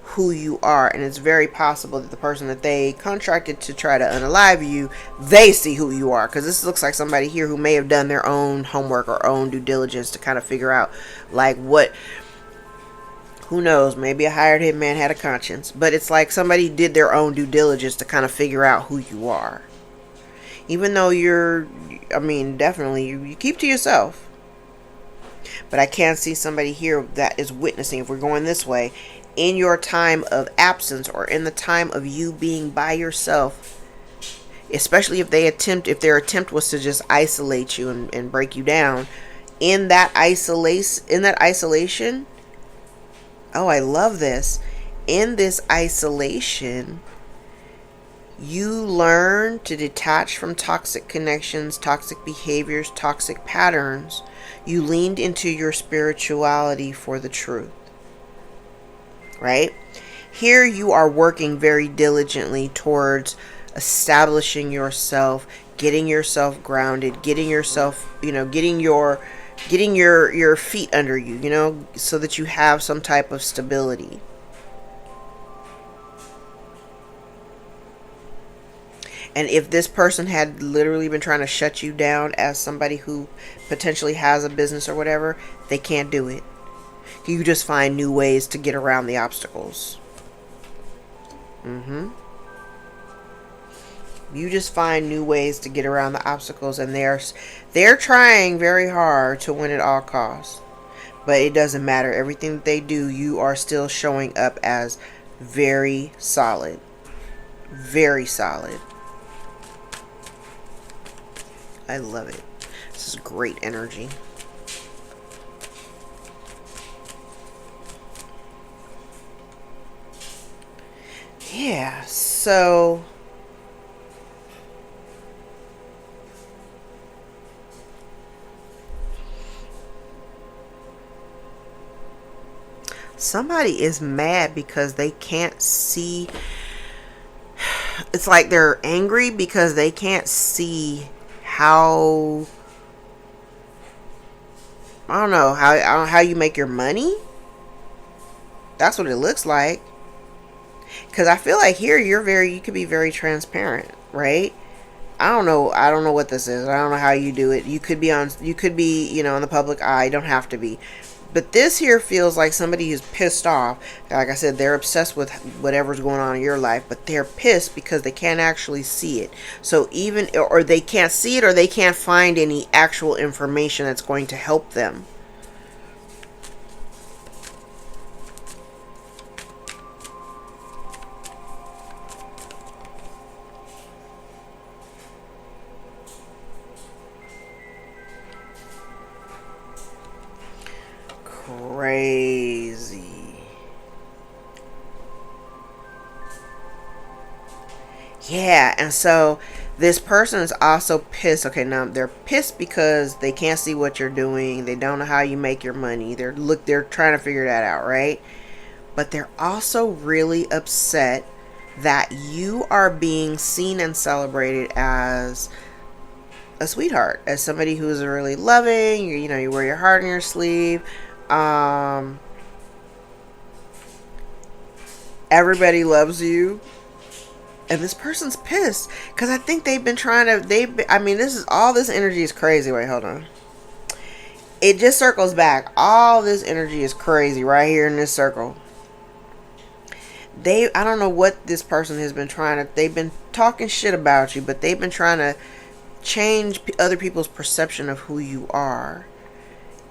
who you are, and it's very possible that the person that they contracted to try to unalive you, they see who you are. Because this looks like somebody here who may have done their own homework or own due diligence to kind of figure out like what... Who knows? Maybe a hired hitman had a conscience. But it's like somebody did their own due diligence to kind of figure out who you are. Even though definitely, you keep to yourself. But I can see somebody here that is witnessing, if we're going this way, in your time of absence or in the time of you being by yourself. Especially if their attempt was to just isolate you and break you down. In that isolation... Oh, I love this. In this isolation, You learn to detach from toxic connections, toxic behaviors, toxic patterns. You leaned into your spirituality for the truth, right? Here you are working very diligently towards establishing yourself, getting yourself grounded, getting yourself, getting your feet under you, so that you have some type of stability. And if this person had literally been trying to shut you down as somebody who potentially has a business or whatever, they can't do it. You just find new ways to get around the obstacles. You just find new ways to get around the obstacles, and they're trying very hard to win at all costs. But it doesn't matter. Everything that they do, you are still showing up as very solid. Very solid. I love it. This is great energy. Yeah, so somebody is mad because they can't see. It's like they're angry because they can't see how, I don't know, how you make your money. That's what it looks like. Because I feel like here you could be very transparent, right? I don't know what this is. I don't know how you do it. You could be in the public eye. You don't have to be. But this here feels like somebody who's pissed off. Like I said, they're obsessed with whatever's going on in your life, but they're pissed because they can't actually see it. So or they can't see it, or they can't find any actual information that's going to help them. Crazy. Yeah, and so this person is also pissed. Okay, now they're pissed because they can't see what you're doing. They don't know how you make your money. They're trying to figure that out, right? But they're also really upset that you are being seen and celebrated as a sweetheart, as somebody who's really loving. You wear your heart on your sleeve. Everybody loves you. And this person's pissed because I think they've been trying to. This energy is crazy. Wait, hold on. It just circles back. All this energy is crazy right here in this circle. I don't know what this person has been trying to. They've been talking shit about you, but they've been trying to change other people's perception of who you are.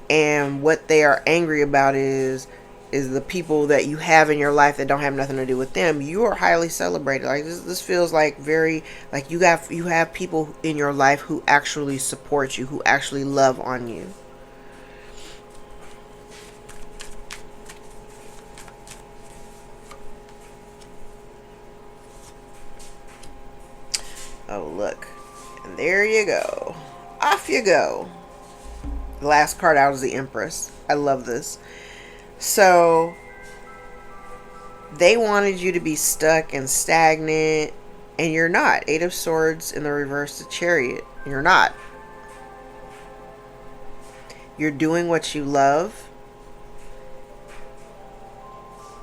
And what they are angry about is the people that you have in your life that don't have nothing to do with them. You are highly celebrated. Like this feels like very like you have people in your life who actually support you, who actually love on you. Oh, look. And there you go. Off you go. The last card out is the Empress. I love this. So they wanted you to be stuck and stagnant, and you're not. Eight of Swords in the reverse, the Chariot. You're not. You're doing what you love.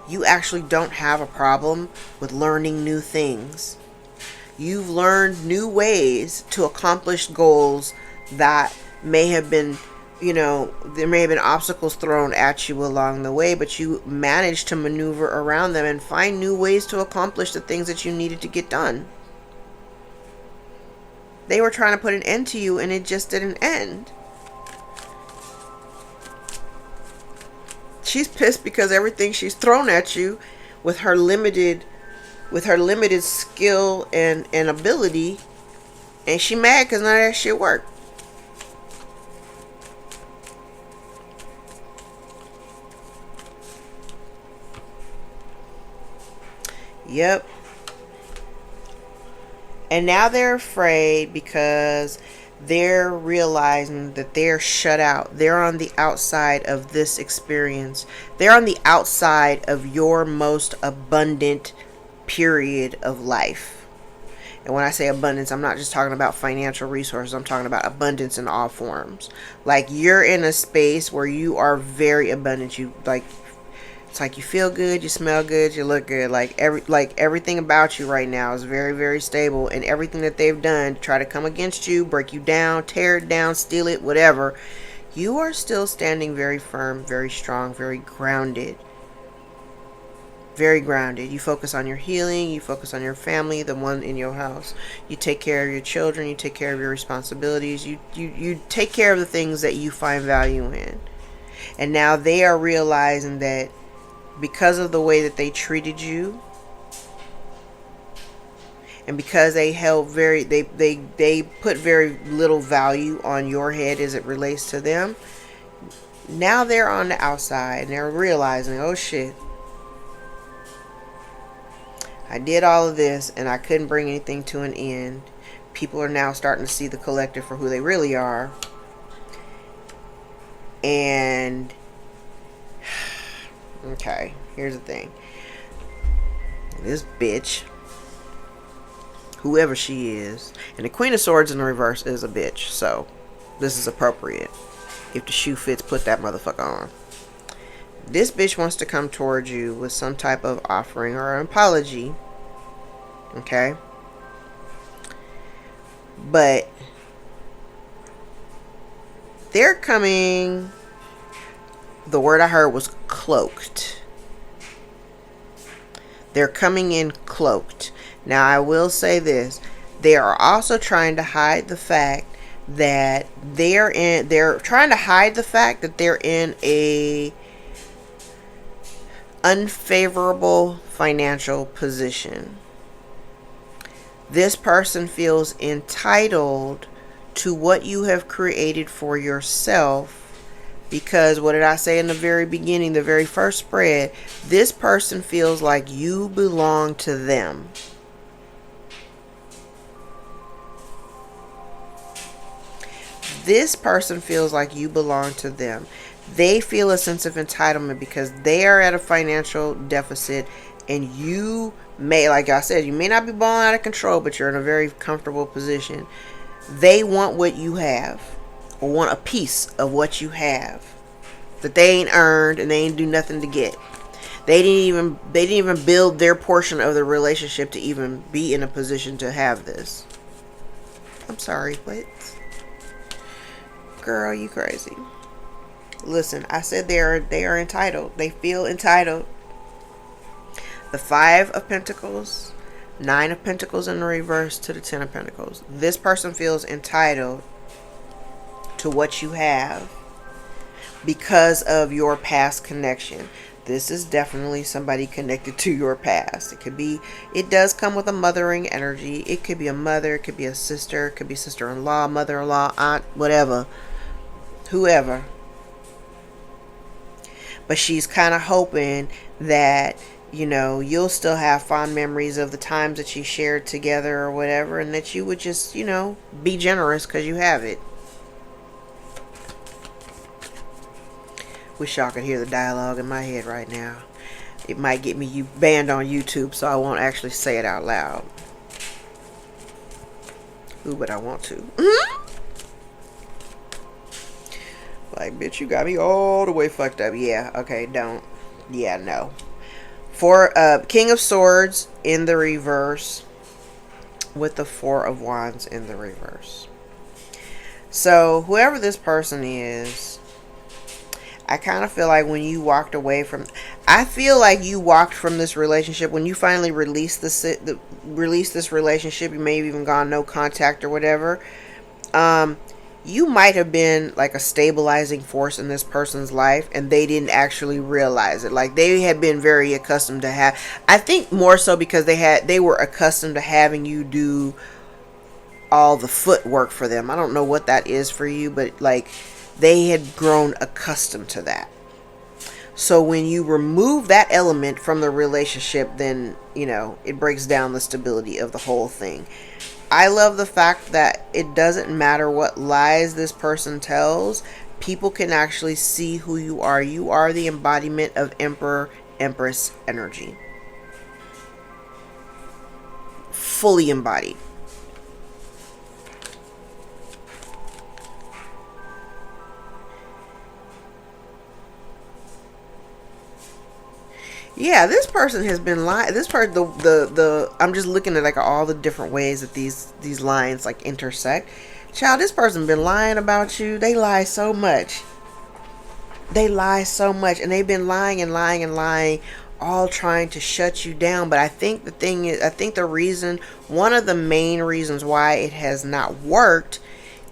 You actually don't have a problem with learning new things. You've learned new ways to accomplish goals that may have been, there may have been obstacles thrown at you along the way, but you managed to maneuver around them and find new ways to accomplish the things that you needed to get done. They were trying to put an end to you, and it just didn't end. She's pissed because everything she's thrown at you with her limited skill and ability, and she mad because none of that shit worked. Yep. And now they're afraid because they're realizing that they're shut out. They're on the outside of this experience. They're on the outside of your most abundant period of life. And when I say abundance, I'm not just talking about financial resources. I'm talking about abundance in all forms. Like, you're in a space where you are very abundant. You like, it's like you feel good, you smell good, you look good. Like everything about you right now is very, very stable. And everything that they've done to try to come against you, break you down, tear it down, steal it, whatever, you are still standing very firm, very strong, very grounded. Very grounded. You focus on your healing, you focus on your family, the one in your house. You take care of your children, you take care of your responsibilities, you take care of the things that you find value in. And now they are realizing that because of the way that they treated you, and because they held they put very little value on your head as it relates to them, now they're on the outside and they're realizing, oh shit, I did all of this and I couldn't bring anything to an end. People are now starting to see the collective for who they really are. And okay, here's the thing. This bitch, whoever she is, and the Queen of Swords in the reverse is a bitch, so this is appropriate. If the shoe fits, put that motherfucker on. This bitch wants to come towards you with some type of offering or an apology. Okay? But they're coming, the word I heard was cloaked. They're coming in cloaked. Now, I will say this. They are also trying to hide the fact that they're trying to hide the fact that they're in a unfavorable financial position. This person feels entitled to what you have created for yourself. Because what did I say in the very beginning, the very first spread? This person feels like you belong to them. This person feels like you belong to them. They feel a sense of entitlement because they are at a financial deficit, and you may, like I said, you may not be balling out of control, but you're in a very comfortable position. They want what you have, or want a piece of what you have that they ain't earned and they ain't do nothing to get. They didn't even build their portion of the relationship to even be in a position to have this. I'm sorry, what? Girl, you crazy. Listen, I said they are entitled. They feel entitled. The 5 of Pentacles, 9 of Pentacles in the reverse to the 10 of Pentacles. This person feels entitled to what you have because of your past connection. This is definitely somebody connected to your past. It does come with a mothering energy. It could be a mother, it could be a sister, it could be sister-in-law, mother-in-law, aunt, whatever, whoever. But she's kind of hoping that, you know, you'll still have fond memories of the times that you shared together or whatever, and that you would just, you know, be generous because you have it. Wish y'all could hear the dialogue in my head right now. It might get me banned on YouTube, so I won't actually say it out loud. Ooh, but I want to. Like, bitch, you got me all the way fucked up. Yeah, okay, don't. Yeah, no. For King of Swords in the reverse with the 4 of Wands in the reverse. So, whoever this person is, I kind of feel like when you walked away from, I feel like you walked from this relationship when you finally released this relationship. You may have even gone no contact or whatever. You might have been like a stabilizing force in this person's life, and they didn't actually realize it. Like, they had been very accustomed to I think more so because they were accustomed to having you do all the footwork for them. I don't know what that is for you, but like, they had grown accustomed to that. So when you remove that element from the relationship, then, you know, it breaks down the stability of the whole thing. I love the fact that it doesn't matter what lies this person tells. People can actually see who you are. You are the embodiment of Emperor, Empress energy. Fully embodied. Yeah, this person has been lying. This part, the I'm just looking at like all the different ways that these lines like intersect. Child, this person been lying about you. They lie so much. They lie so much, and they've been lying and lying and lying, all trying to shut you down. But I think the thing is, I think the reason, one of the main reasons why it has not worked,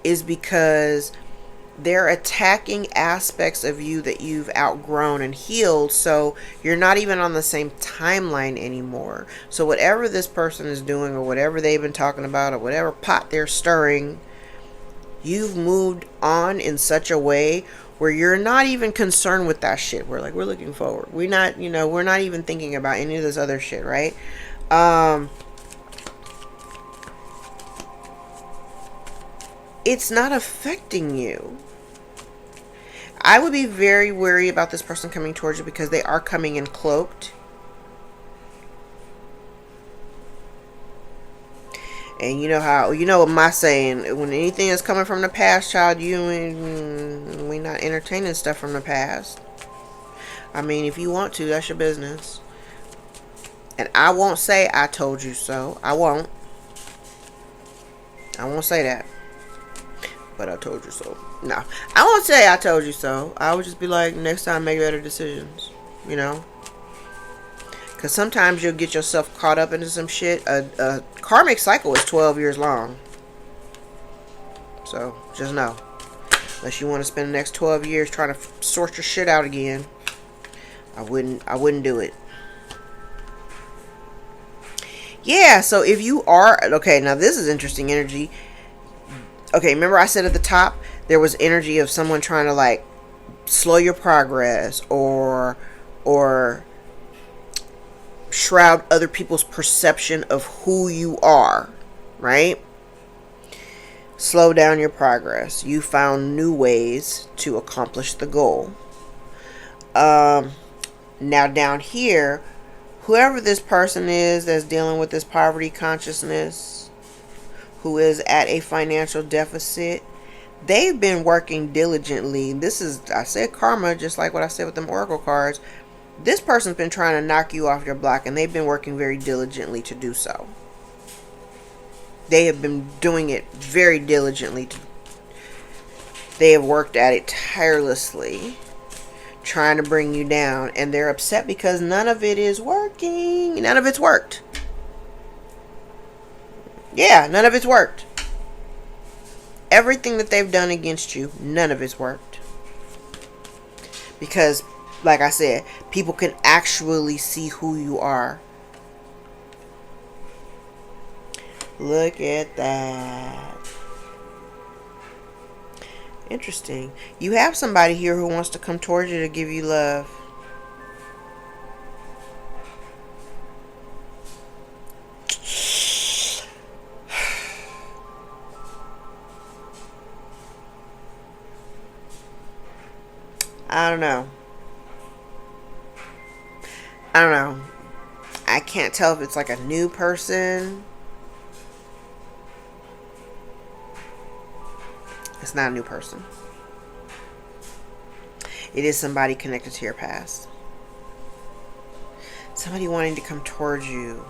is because they're attacking aspects of you that you've outgrown and healed, so you're not even on the same timeline anymore. So whatever this person is doing, or whatever they've been talking about, or whatever pot they're stirring, you've moved on in such a way where you're not even concerned with that shit. We're looking forward. We're not, we're not even thinking about any of this other shit, right? It's not affecting you. I would be very wary about this person coming towards you, because they are coming in cloaked. And you know what my saying, when anything is coming from the past, child, we not entertaining stuff from the past. I mean, if you want to, that's your business. And I won't say I told you so. I won't say that. But I told you so. No, I won't say I told you so. I would just be like, next time make better decisions, because sometimes you'll get yourself caught up into some shit. A karmic cycle is 12 years long, so just know, unless you want to spend the next 12 years trying to sort your shit out again, I wouldn't do it. Yeah, so if you are, okay, now this is interesting energy. Okay, remember I said at the top, there was energy of someone trying to like slow your progress, or shroud other people's perception of who you are, right? Slow down your progress. You found new ways to accomplish the goal. Now down here, whoever this person is that's dealing with this poverty consciousness, who is at a financial deficit, they've been working diligently. This is, I said karma, just like what I said with them oracle cards. This person's been trying to knock you off your block, and they've been working very diligently to do so. They have been doing it very diligently. They have worked at it tirelessly, trying to bring you down, and they're upset because none of it is working. None of it's worked. Yeah, none of it's worked. Everything that they've done against you, none of it's worked. Because, like I said, people can actually see who you are. Look at that. Interesting. You have somebody here who wants to come towards you to give you love. I don't know. I can't tell if it's like a new person. It's not a new person. It is somebody connected to your past. Somebody wanting to come towards you.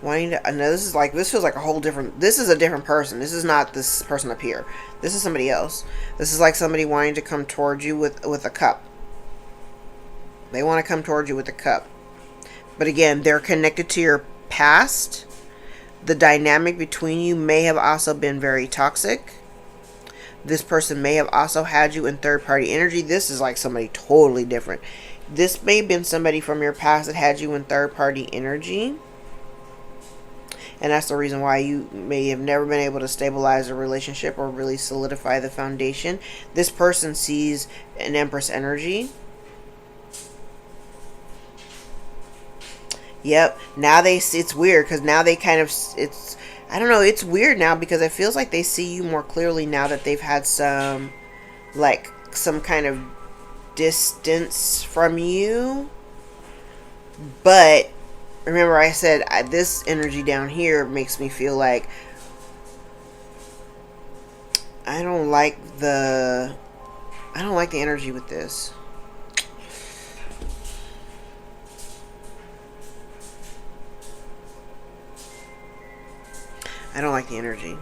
I know this feels like a whole different, this is a different person. This is not this person up here. This is somebody else. This is like somebody wanting to come towards you with a cup. They want to come towards you with a cup. But again, they're connected to your past. The dynamic between you may have also been very toxic. This person may have also had you in third-party energy. This is like somebody totally different. This may have been somebody from your past that had you in third-party energy. And that's the reason why you may have never been able to stabilize a relationship or really solidify the foundation. This person sees an Empress energy. Yep. Now they see, it's weird because now they kind of, it's, I don't know, it's weird now because it feels like they see you more clearly now that they've had some, like, some kind of distance from you. But remember I said this energy down here makes me feel like I don't like the energy with this. I don't like the energy.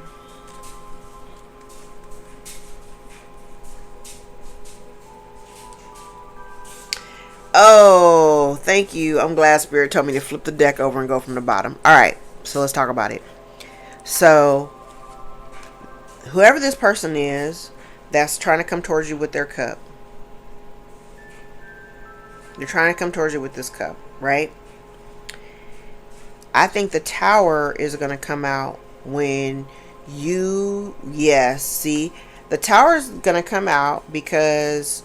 Oh, thank you. I'm glad Spirit told me to flip the deck over and go from the bottom. All right, so let's talk about it. So, whoever this person is that's trying to come towards you with their cup, they're trying to come towards you with this cup, right? I think the Tower is going to come out when you, yes, see, the Tower is going to come out because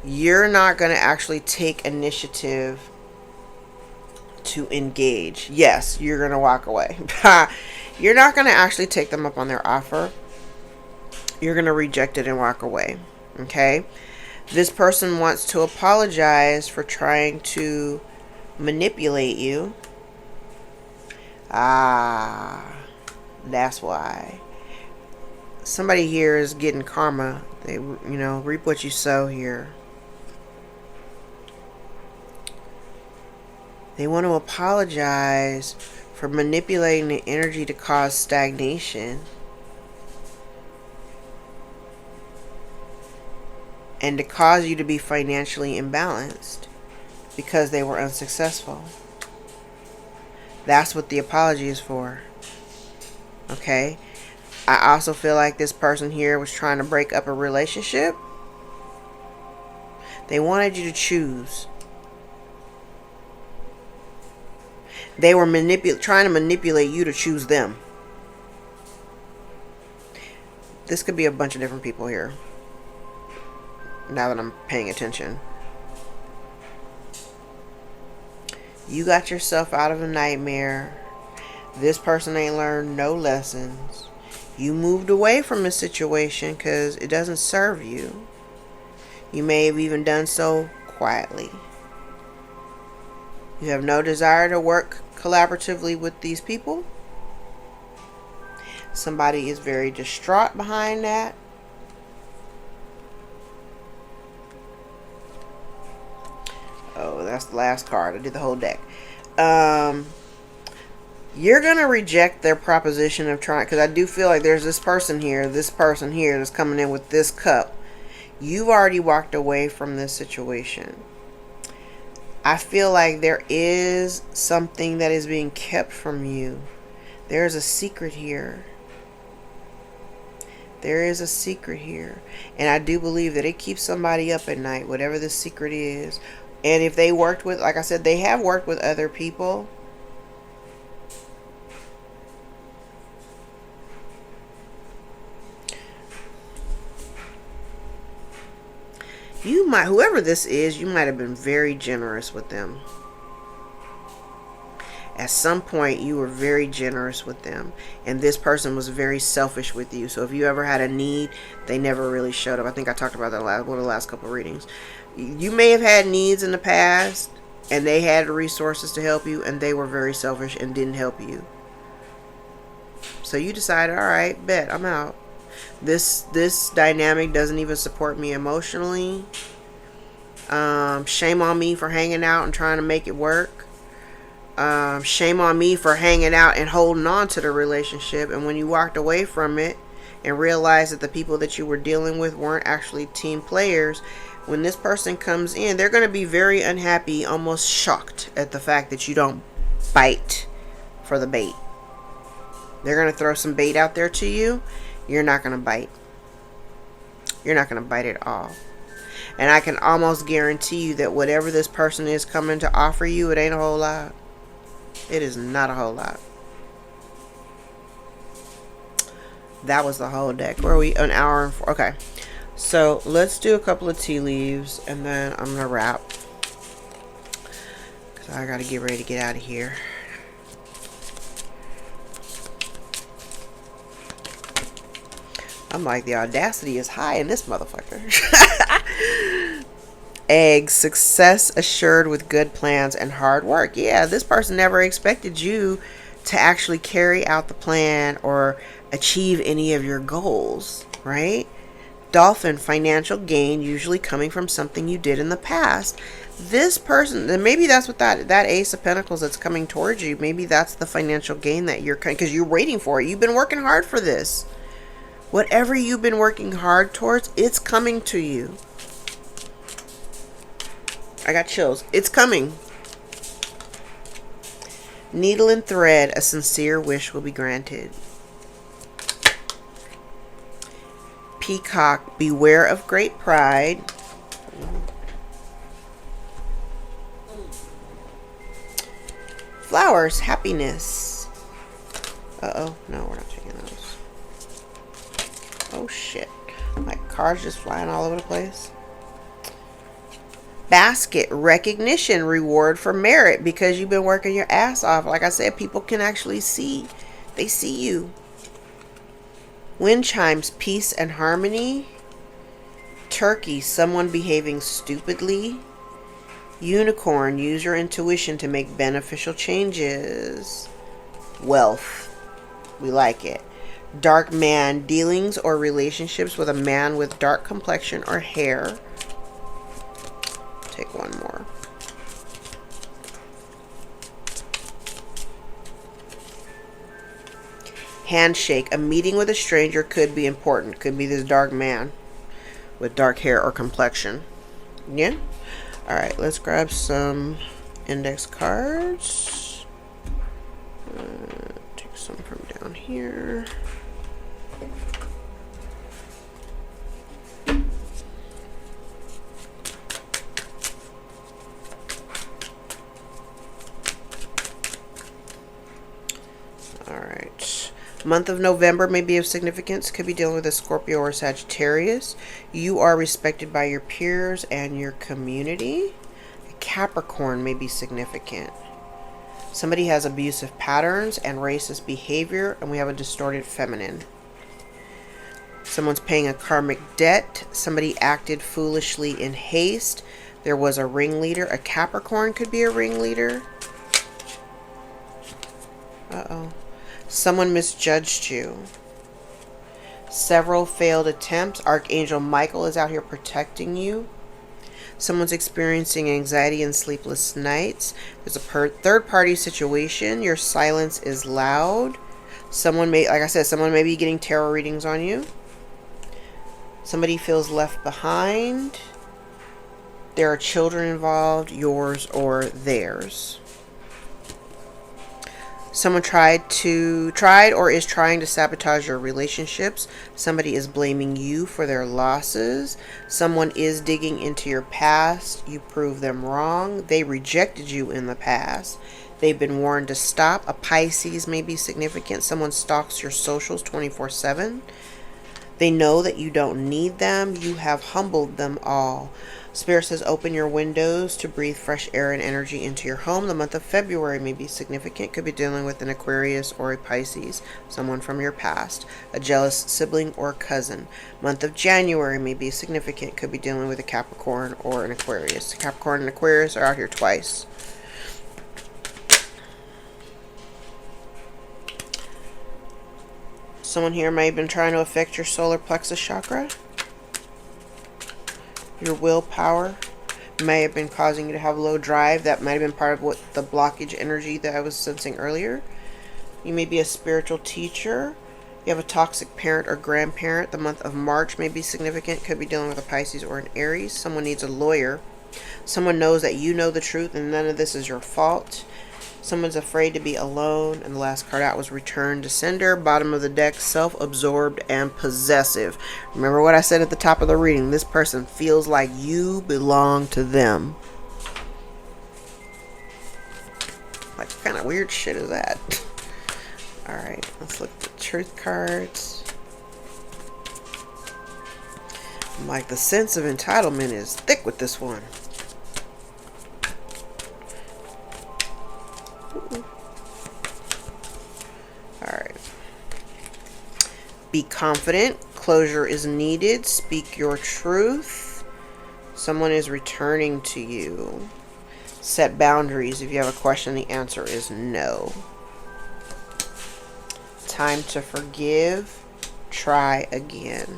you're not going to actually take initiative to engage. Yes, you're going to walk away. You're not going to actually take them up on their offer. You're going to reject it and walk away. Okay? This person wants to apologize for trying to manipulate you. Ah, that's why. Somebody here is getting karma. They, you know, reap what you sow here. They want to apologize for manipulating the energy to cause stagnation and to cause you to be financially imbalanced because they were unsuccessful. That's what the apology is for. Okay? I also feel like this person here was trying to break up a relationship. They wanted you to choose. They were trying to manipulate you to choose them. This could be a bunch of different people here. Now that I'm paying attention. You got yourself out of a nightmare. This person ain't learned no lessons. You moved away from the situation because it doesn't serve you. You may have even done so quietly. You have no desire to work collaboratively with these people. Somebody is very distraught behind that. Oh, that's the last card. I did the whole deck. You're going to reject their proposition of trying, because I do feel like there's this person here that's coming in with this cup. You've already walked away from this situation. I feel like there is something that is being kept from you. There's a secret here. There is a secret here. And I do believe that it keeps somebody up at night, whatever the secret is. And if they worked with, like I said, they have worked with other people. You might, whoever this is, you might have been very generous with them. At some point, you were very generous with them. And this person was very selfish with you. So if you ever had a need, they never really showed up. I think I talked about that one of the last couple of readings. You may have had needs in the past, and they had the resources to help you, and they were very selfish and didn't help you. So you decided, all right, bet, I'm out. This dynamic doesn't even support me emotionally. Shame on me for hanging out and trying to make it work. Shame on me for hanging out and holding on to the relationship. And when you walked away from it and realized that the people that you were dealing with weren't actually team players, when this person comes in, they're going to be very unhappy, almost shocked at the fact that you don't bite for the bait. They're going to throw some bait out there to you. You're not going to bite. You're not going to bite at all. And I can almost guarantee you that whatever this person is coming to offer you, it ain't a whole lot. It is not a whole lot. That was the whole deck. Where are we? An hour and 4. Okay. So let's do a couple of tea leaves and then I'm going to wrap. So I gotta get ready to get out of here. I'm like, the audacity is high in this motherfucker. Eggs, success assured with good plans and hard work. Yeah, this person never expected you to actually carry out the plan or achieve any of your goals, right? Dolphin, financial gain usually coming from something you did in the past. This person, maybe that's what that Ace of Pentacles that's coming towards you, maybe that's the financial gain that you're, because you're waiting for it. You've been working hard for this. Whatever you've been working hard towards, it's coming to you. I got chills. It's coming. Needle and thread, a sincere wish will be granted. Peacock, beware of great pride. Flowers, happiness. Uh-oh. No, we're not taking those. Oh, shit. My car's just flying all over the place. Basket, recognition, reward for merit, because you've been working your ass off. Like I said, people can actually see. They see you. Wind chimes, peace and harmony. Turkey, someone behaving stupidly. Unicorn, use your intuition to make beneficial changes. Wealth, we like it. Dark man, dealings or relationships with a man with dark complexion or hair. Take one more. Handshake, a meeting with a stranger could be important. Could be this dark man with dark hair or complexion. Yeah? Alright, let's grab some index cards. Take some from down here. Alright. Month of November may be of significance. Could be dealing with a Scorpio or Sagittarius. You are respected by your peers and your community. A Capricorn may be significant. Somebody has abusive patterns and racist behavior, and we have a distorted feminine. Someone's paying a karmic debt. Somebody acted foolishly in haste. There was a ringleader. A Capricorn could be a ringleader. Uh-oh. Someone misjudged you. Several failed attempts. Archangel Michael is out here protecting you. Someone's experiencing anxiety and sleepless nights. There's a third-party situation. Your silence is loud. Someone may, like I said, someone may be getting tarot readings on you. Somebody feels left behind. There are children involved, yours or theirs. Someone tried or is trying to sabotage your relationships. Somebody is blaming you for their losses. Someone is digging into your past. You prove them wrong. They rejected you in the past. They've been warned to stop. A Pisces may be significant. Someone stalks your socials 24/7. They know that you don't need them. You have humbled them all. Spirit says open your windows to breathe fresh air and energy into your home. The month of February may be significant. Could be dealing with an Aquarius or a Pisces, someone from your past, a jealous sibling or cousin. Month of January may be significant. Could be dealing with a Capricorn or an Aquarius. Capricorn and Aquarius are out here twice. Someone here may have been trying to affect your solar plexus chakra. Your willpower may have been causing you to have low drive. That might have been part of what the blockage energy that I was sensing earlier. You may be a spiritual teacher. You have a toxic parent or grandparent. The month of March may be significant. Could be dealing with a Pisces or an Aries. Someone needs a lawyer. Someone knows that you know the truth and none of this is your fault. Someone's afraid to be alone. And the last card out was Return to Sender. Bottom of the deck, self-absorbed and possessive. Remember what I said at the top of the reading. This person feels like you belong to them. Like, what kind of weird shit is that? Alright, let's look at the truth cards. I'm like, the sense of entitlement is thick with this one. Be confident. Closure is needed. Speak your truth. Someone is returning to you. Set boundaries. If you have a question, the answer is no. Time to forgive. Try again.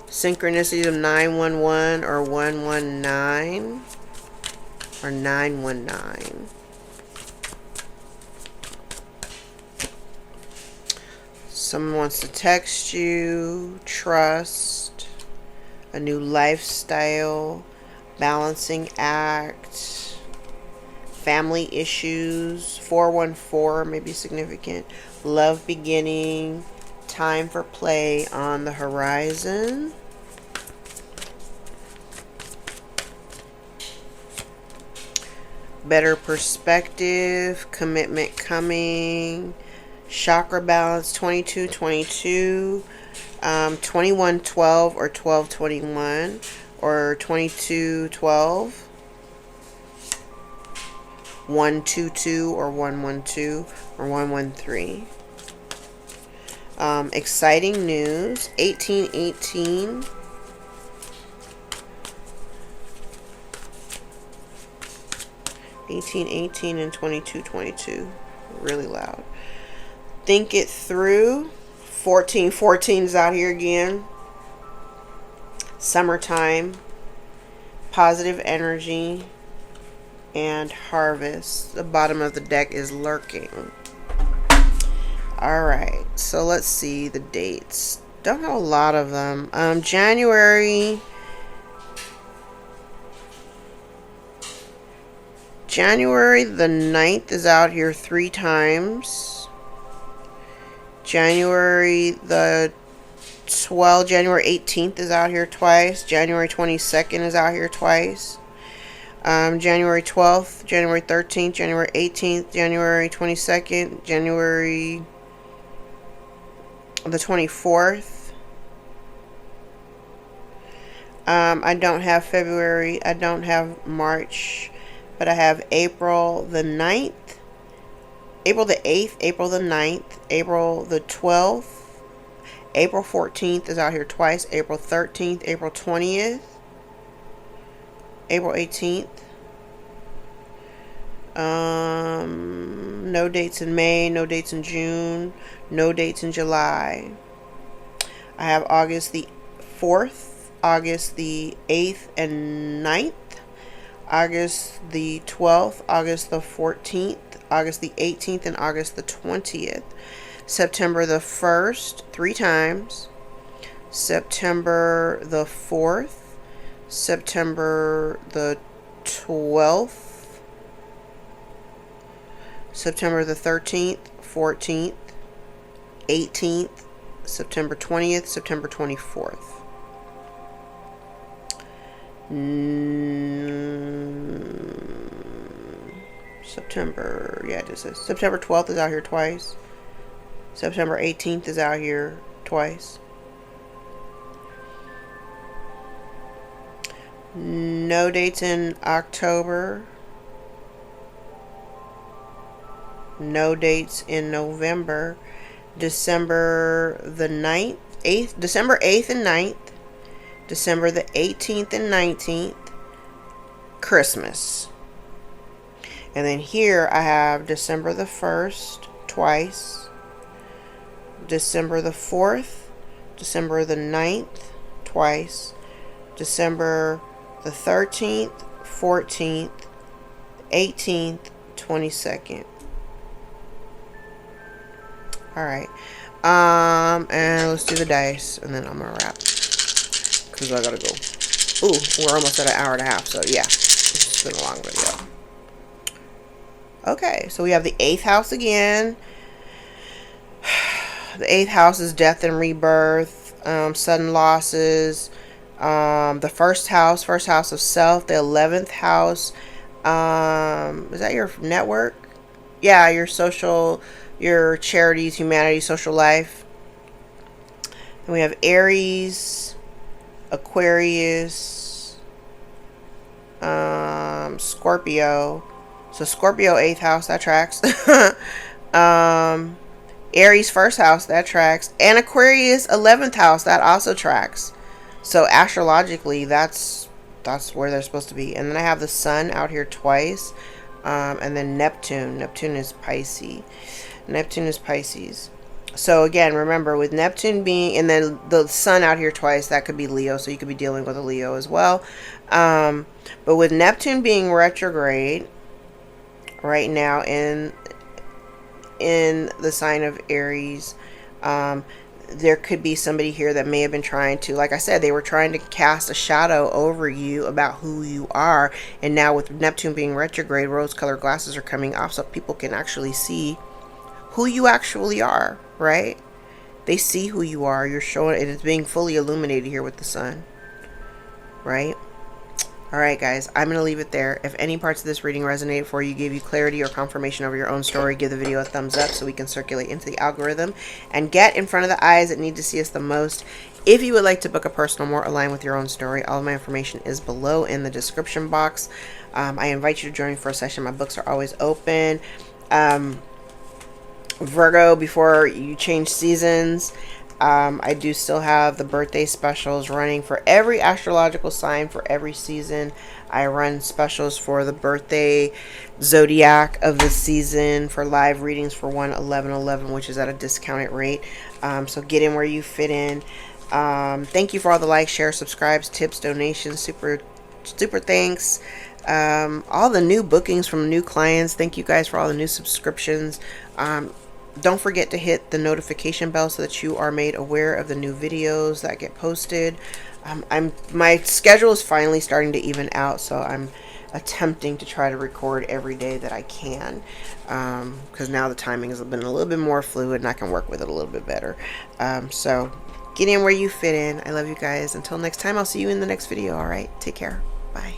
Synchronicities of 911 or 119 or 919. Someone wants to text you. Trust. A new lifestyle. Balancing act. Family issues. 414 may be significant. Love beginning. Time for play on the horizon. Better perspective. Commitment coming. Chakra balance 2222. 2112 or 1221 or 2212. 122 or 112 or 113. Exciting news. 1818. 1818 and 2222. Really loud. Think it through. 1414 is out here again. Summertime. Positive energy. And harvest. The bottom of the deck is lurking. Alright, so let's see the dates. Don't have a lot of them. January the 9th is out here 3 times. January the 12th, January 18th is out here twice. January 22nd is out here twice. January 12th, January 13th, January 18th, January 22nd, January the 24th. I don't have February. I don't have March. But I have April the 9th, April the 8th, April the 9th, April the 12th, April 14th is out here twice, April 13th, April 20th, April 18th. No dates in May, no dates in June, no dates in July. I have August the 4th, August the 8th and 9th. August the 12th, August the 14th, August the 18th, and August the 20th. September the 1st, 3 times. September the 4th, September the 12th, September the 13th, 14th, 18th, September 20th, September 24th. September, yeah, this is September 12th is out here twice. September 18th is out here twice. No dates in October. No dates in November. December the 9th, 8th, December 8th and 9th. December the 18th and 19th. Christmas. And then here I have December the 1st twice. December the 4th. December the 9th twice. December the 13th, 14th, 18th, 22nd. Alright. And let's do the dice. And then I'm going to wrap. Because I got to go. Ooh, we're almost at an hour and a half. So yeah. It's been a long video. Okay. So we have the 8th house again. The 8th house is death and rebirth. Sudden losses. The first house of self. The 11th house. Is that your network? Yeah, your social, your charities, humanity, social life. And we have Aries, Aquarius, Scorpio. So Scorpio 8th house, that tracks. Aries 1st house, that tracks. And Aquarius 11th house, that also tracks. So astrologically, that's where they're supposed to be. And then I have the sun out here twice. And then Neptune. Neptune is Pisces. Neptune is Pisces. So again, remember with Neptune being, and then the sun out here twice, that could be Leo. So you could be dealing with a Leo as well. But with Neptune being retrograde right now in the sign of Aries, there could be somebody here that may have been trying to, like I said, they were trying to cast a shadow over you about who you are. And now with Neptune being retrograde, rose-colored glasses are coming off so people can actually see who you actually are, right? They see who you are. You're showing it is being fully illuminated here with the sun, right? All right, guys, I'm going to leave it there. If any parts of this reading resonated for you, gave you clarity or confirmation over your own story, give the video a thumbs up so we can circulate into the algorithm and get in front of the eyes that need to see us the most. If you would like to book a personal more aligned with your own story, all of my information is below in the description box. I invite you to join me for a session. My books are always open. Virgo, before you change seasons, I do still have the birthday specials running for every astrological sign for every season. I run specials for the birthday zodiac of the season for live readings for 1/11/11, which is at a discounted rate. So get in where you fit in. Thank you for all the likes, shares, subscribes, tips, donations. Super thanks. All the new bookings from new clients. Thank you guys for all the new subscriptions. Don't forget to hit the notification bell so that you are made aware of the new videos that get posted. My schedule is finally starting to even out, so I'm attempting to try to record every day that I can, because now the timing has been a little bit more fluid and I can work with it a little bit better. So get in where you fit in. I love you guys. Until next time, I'll see you in the next video. All right, take care. Bye.